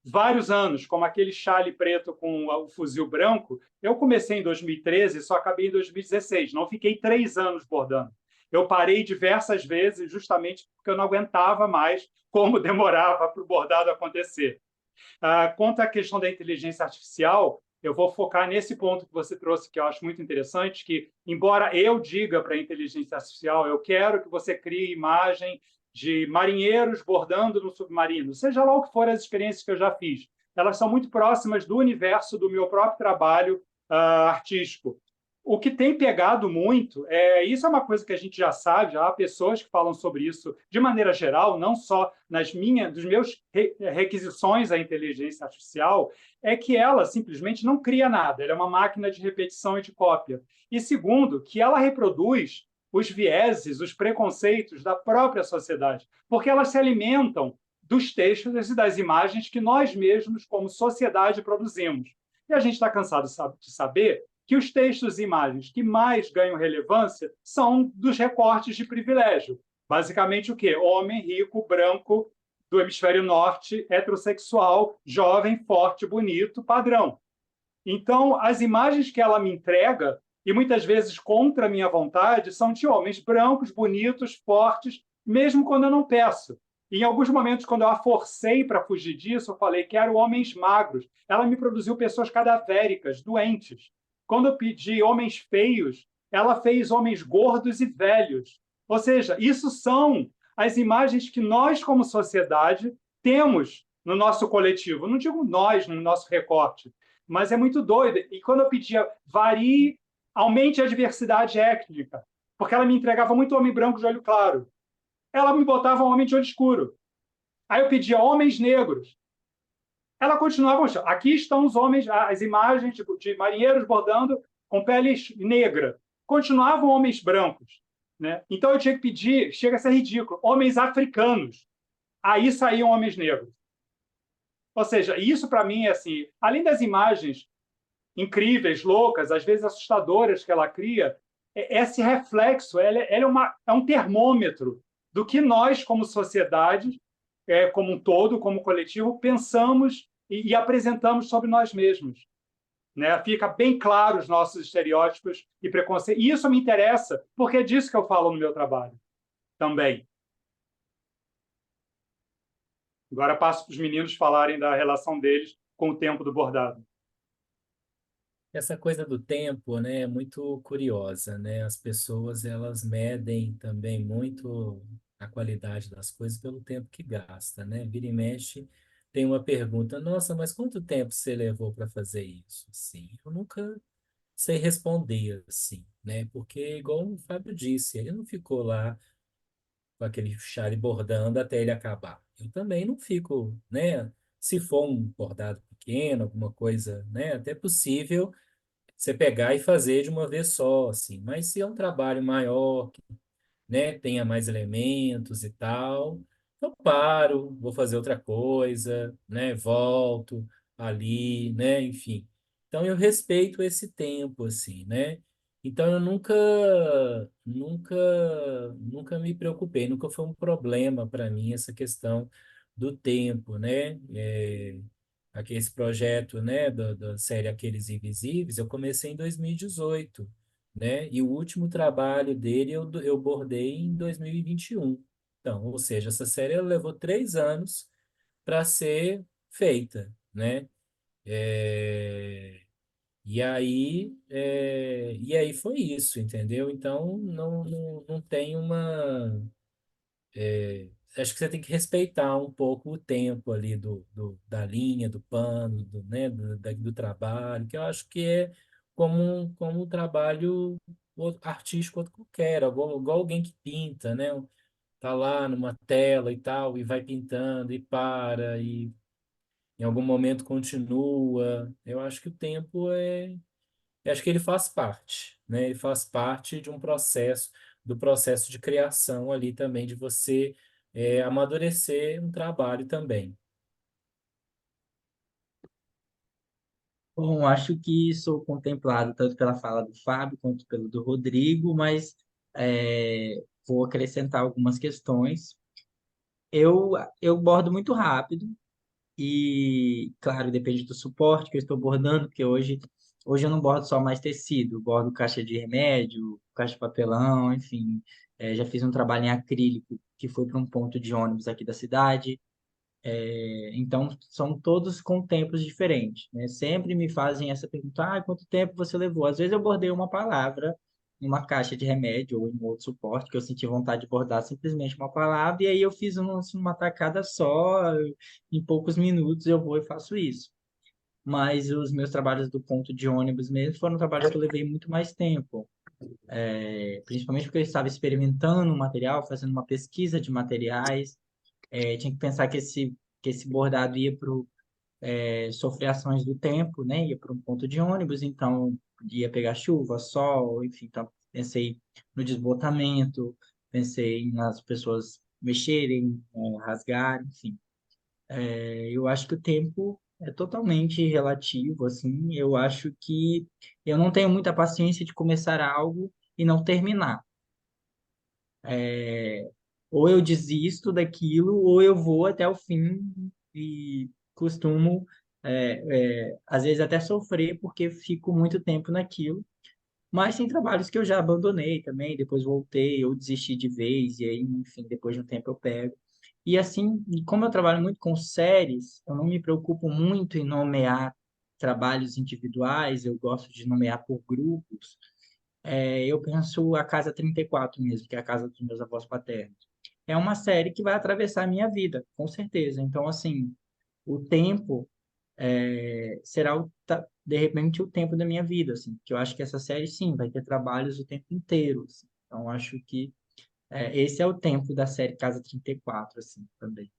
vários anos, como aquele chale preto com o fuzil branco, eu comecei em 2013 e só acabei em 2016. Não fiquei 3 anos bordando. Eu parei diversas vezes justamente porque eu não aguentava mais como demorava para o bordado acontecer. Quanto à questão da inteligência artificial, eu vou focar nesse ponto que você trouxe, que eu acho muito interessante, que, embora eu diga para a inteligência artificial, eu quero que você crie imagem de marinheiros bordando no submarino, seja lá o que for as experiências que eu já fiz, elas são muito próximas do universo do meu próprio trabalho artístico. O que tem pegado muito, isso é uma coisa que a gente já sabe, já há pessoas que falam sobre isso de maneira geral, não só dos meus requisições à inteligência artificial, é que ela simplesmente não cria nada, ela é uma máquina de repetição e de cópia. E segundo, que ela reproduz os vieses, os preconceitos da própria sociedade, porque elas se alimentam dos textos e das imagens que nós mesmos, como sociedade, produzimos. E a gente está cansado de saber que os textos e imagens que mais ganham relevância são dos recortes de privilégio. Basicamente o quê? Homem rico, branco, do hemisfério norte, heterossexual, jovem, forte, bonito, padrão. Então, as imagens que ela me entrega, e muitas vezes contra a minha vontade, são de homens brancos, bonitos, fortes, mesmo quando eu não peço. E em alguns momentos, quando eu a forcei para fugir disso, eu falei que eram homens magros. Ela me produziu pessoas cadavéricas, doentes. Quando eu pedi homens feios, ela fez homens gordos e velhos. Ou seja, isso são as imagens que nós, como sociedade, temos no nosso coletivo. Não digo nós, no nosso recorte, mas é muito doido. E quando eu pedia varie, aumente a diversidade étnica, porque ela me entregava muito homem branco de olho claro, ela me botava um homem de olho escuro. Aí eu pedia homens negros, ela continuava mostrando. Aqui estão os homens, as imagens de marinheiros bordando com pele negra. Continuavam homens brancos. Né? Então eu tinha que pedir, chega a ser ridículo, homens africanos. Aí saíam homens negros. Ou seja, isso para mim é assim, além das imagens incríveis, loucas, às vezes assustadoras que ela cria, esse reflexo é um termômetro do que nós, como sociedade, como um todo, como coletivo, pensamos e apresentamos sobre nós mesmos. Né? Fica bem claro os nossos estereótipos e preconceitos. E isso me interessa, porque é disso que eu falo no meu trabalho também. Agora passo para os meninos falarem da relação deles com o tempo do bordado. Essa coisa do tempo, né, é muito curiosa, né? As pessoas, elas medem também muito a qualidade das coisas pelo tempo que gasta, né? Vira e mexe, tem uma pergunta, nossa, mas quanto tempo você levou para fazer isso? Sim, eu nunca sei responder assim, né? Porque, igual o Fábio disse, ele não ficou lá com aquele chale bordando até ele acabar. Eu também não fico, né? Se for um bordado pequeno, alguma coisa, né? Até possível você pegar e fazer de uma vez só, assim. Mas se é um trabalho maior, né, tenha mais elementos e tal, eu paro, vou fazer outra coisa, né, volto ali, né, enfim. Então eu respeito esse tempo, assim, né? Então eu nunca me preocupei, nunca foi um problema para mim essa questão do tempo, né? Aqui esse projeto, né, da série Aqueles Invisíveis, eu comecei em 2018, né? E o último trabalho dele eu bordei em 2021. Então, ou seja, essa série ela levou 3 anos para ser feita, né? É, e aí foi isso, entendeu? Então, não tem acho que você tem que respeitar um pouco o tempo ali da linha, do pano, do trabalho, que eu acho que é como um trabalho artístico outro qualquer, igual alguém que pinta, né? Tá lá numa tela e tal, e vai pintando e para, e em algum momento continua. Eu acho que o tempo eu acho que ele faz parte, né? Ele faz parte de um processo, do processo de criação ali também, de você amadurecer um trabalho também. Bom, acho que sou contemplado tanto pela fala do Fábio quanto pelo do Rodrigo, mas vou acrescentar algumas questões. Eu, eu bordo muito rápido, E, claro, depende do suporte que eu estou bordando, porque hoje eu não bordo só mais tecido, eu bordo caixa de remédio, caixa de papelão, enfim. Já fiz um trabalho em acrílico que foi para um ponto de ônibus aqui da cidade. Então, são todos com tempos diferentes, né? Sempre me fazem essa pergunta: quanto tempo você levou? Às vezes eu bordei uma palavra em uma caixa de remédio ou em um outro suporte que eu senti vontade de bordar simplesmente uma palavra, e aí eu fiz uma tacada só, em poucos minutos eu vou e faço isso. Mas os meus trabalhos do ponto de ônibus mesmo foram trabalhos que eu levei muito mais tempo, principalmente porque eu estava experimentando o material, fazendo uma pesquisa de materiais. Tinha que pensar que esse bordado ia para sofrer ações do tempo, né? Ia para um ponto de ônibus, então ia pegar chuva, sol, enfim. Então pensei no desbotamento, pensei nas pessoas mexerem, rasgarem, enfim. Eu acho que o tempo é totalmente relativo, assim. Eu acho que eu não tenho muita paciência de começar algo e não terminar. Ou eu desisto daquilo, ou eu vou até o fim e costumo, às vezes, até sofrer porque fico muito tempo naquilo. Mas tem trabalhos que eu já abandonei também, depois voltei, ou desisti de vez, e aí, enfim, depois de um tempo eu pego. E assim, e como eu trabalho muito com séries, eu não me preocupo muito em nomear trabalhos individuais, eu gosto de nomear por grupos. Eu penso a Casa 34 mesmo, que é a casa dos meus avós paternos. É uma série que vai atravessar a minha vida, com certeza. Então, assim, o tempo será, de repente, o tempo da minha vida, assim, que eu acho que essa série, sim, vai ter trabalhos o tempo inteiro, assim. Então, acho que esse é o tempo da série Casa 34, assim, também.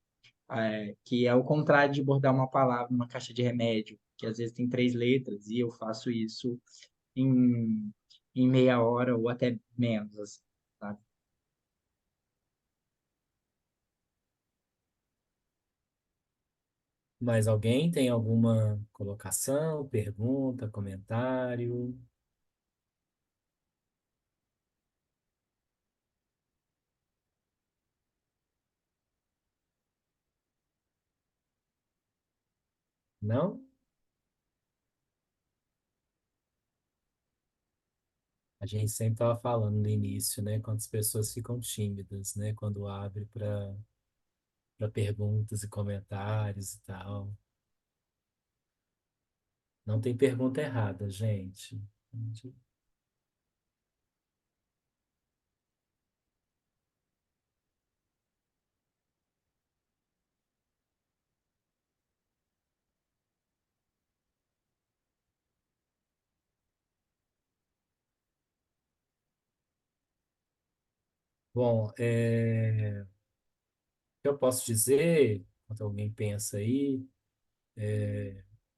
Que é o contrário de bordar uma palavra numa caixa de remédio, que às vezes tem 3 letras, e eu faço isso em, em meia hora ou até menos, assim, sabe? Mais alguém tem alguma colocação, pergunta, comentário? Não? A gente sempre estava falando no início, né? Quantas pessoas ficam tímidas, né? Quando abre para perguntas e comentários e tal. Não tem pergunta errada, gente. Bom, eu posso dizer, enquanto alguém pensa aí,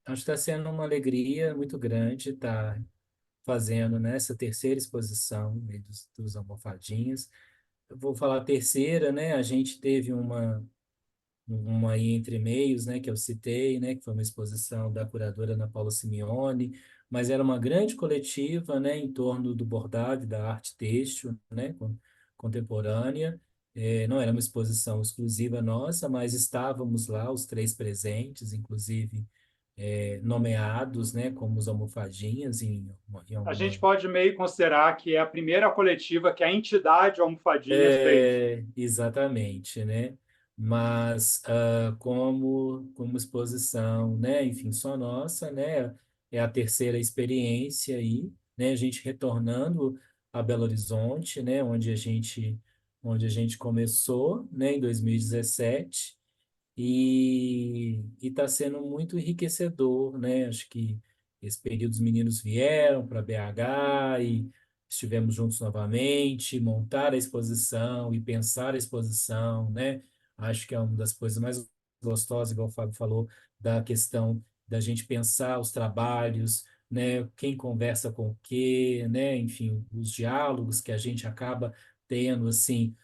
acho que está sendo uma alegria muito grande estar fazendo, né, essa terceira exposição aí dos almofadinhas. Eu vou falar terceira, né? A gente teve uma aí entre meios, né, que eu citei, né, que foi uma exposição da curadora Ana Paula Simeone, mas era uma grande coletiva, né, em torno do bordado e da arte têxtil, né, contemporânea. Não era uma exposição exclusiva nossa, mas estávamos lá, os três presentes, inclusive nomeados, né, como os almofadinhas em A gente alguma. pode meio considerar que é a primeira coletiva que a entidade Almofadinhas fez. Exatamente, né? Mas como exposição, né? Enfim, só nossa, né? É a terceira experiência aí, né? A gente retornando a Belo Horizonte, né? Onde a gente começou, né? Em 2017 e está sendo muito enriquecedor, né? Acho que esse período os meninos vieram para BH e estivemos juntos novamente, montar a exposição e pensar a exposição, né? Acho que é uma das coisas mais gostosas, igual o Fábio falou, da questão da gente pensar os trabalhos, né? Quem conversa com o quê, né? Enfim, os diálogos que a gente acaba tendo, assim,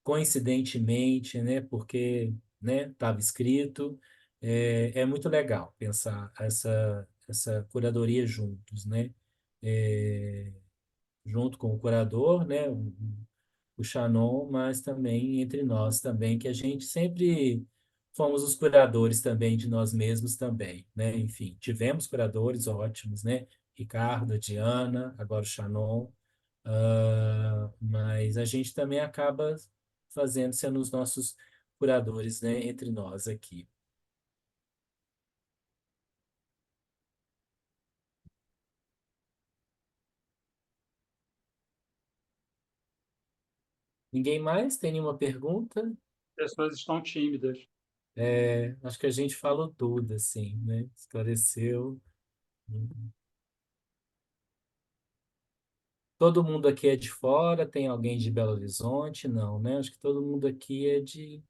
coincidentemente, né, porque, né, estava escrito, é muito legal pensar essa curadoria juntos, né, É, junto com o curador, né, o Shannon, mas também entre nós também, que a gente sempre fomos os curadores também de nós mesmos também, né? Enfim, tivemos curadores ótimos, né? Ricardo, a Diana, agora o Shannon, mas a gente também acaba fazendo, sendo os nossos curadores, né? Entre nós aqui. Ninguém mais tem nenhuma pergunta? As pessoas estão tímidas. Acho que a gente falou tudo, assim, né? Esclareceu. Todo mundo aqui é de fora? Tem alguém de Belo Horizonte? Não, né? Acho que todo mundo aqui é de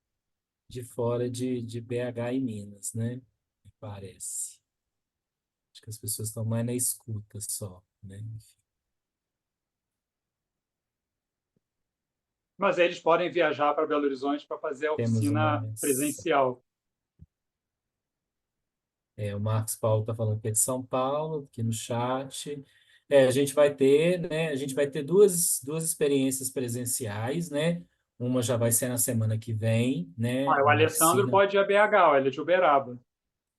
fora de BH e Minas, né? Me parece. Acho que as pessoas estão mais na escuta só, né? Enfim, Mas eles podem viajar para Belo Horizonte para fazer a temos oficina presencial. o Marcos Paulo está falando que é de São Paulo, aqui no chat. A gente vai ter, né? A gente vai ter duas experiências presenciais, né? Uma já vai ser na semana que vem, né? O Uma Alessandro oficina. pode ir a BH, ele é de Uberaba.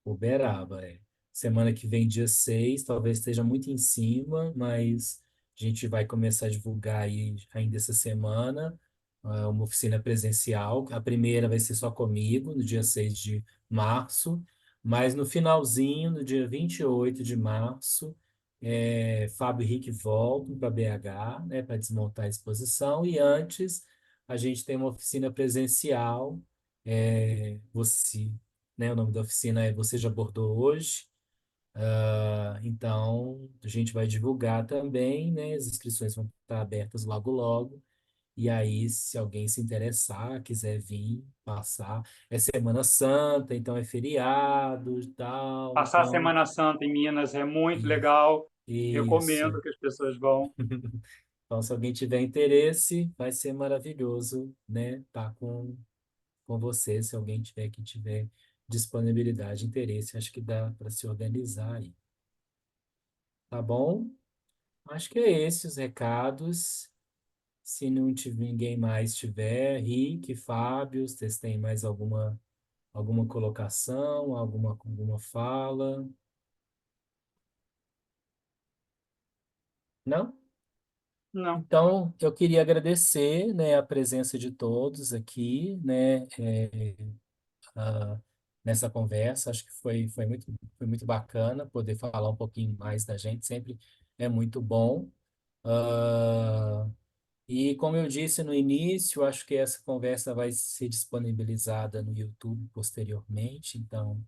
Uberaba, é. Semana que vem, dia 6, talvez esteja muito em cima, mas a gente vai começar a divulgar aí ainda essa semana, uma oficina presencial. A primeira vai ser só comigo, no dia 6 de março, mas no finalzinho, no dia 28 de março, Fábio e Rick voltam para BH, né, para desmontar a exposição, e antes a gente tem uma oficina presencial, você, né? O nome da oficina é Você Já Bordou Hoje? Então, a gente vai divulgar também, né? As inscrições vão estar abertas logo, logo. E aí, se alguém se interessar, quiser vir, passar. É Semana Santa, então é feriado e tal. Passar a Então, Semana Santa em Minas é muito i- legal. Recomendo isso. que as pessoas vão. Então, se alguém tiver interesse, vai ser maravilhoso, né? Tá com você, se alguém tiver que tiver disponibilidade, interesse, acho que dá para se organizar aí. Tá bom? Acho que é esses os recados. Se não tiver ninguém mais tiver, Rick, Fábio, vocês têm mais alguma colocação, alguma fala? Não? Não, Então, eu queria agradecer, né, a presença de todos aqui, né, ah, nessa conversa. Acho que foi muito bacana poder falar um pouquinho mais da gente, sempre é muito bom. Ah, e como eu disse no início, acho que essa conversa vai ser disponibilizada no YouTube posteriormente, então,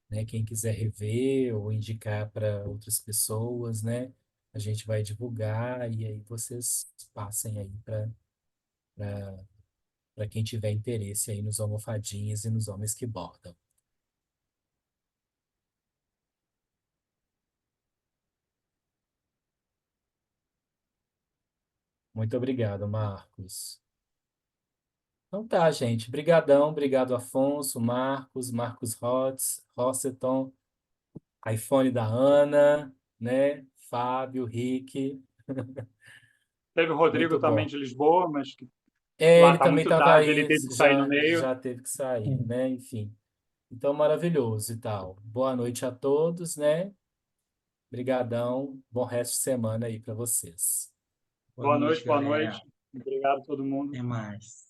né, quem quiser rever ou indicar para outras pessoas, né, a gente vai divulgar e aí vocês passem aí para quem tiver interesse aí nos almofadinhas e nos homens que bordam. Muito obrigado, Marcos. Então tá, gente. Brigadão, obrigado, Afonso, Marcos Rosseton, iPhone da Ana, né? Fábio, Rick. teve o Rodrigo Muito também bom. de Lisboa, mas que lá Ele está também muito estava tarde, ele aí, teve que sair no meio. já teve que sair, né? Enfim. Então, maravilhoso e tal. Boa noite a todos, né? Brigadão. Bom resto de semana aí para vocês. Boa noite, Boa galera. noite. Obrigado a todo mundo. Até mais.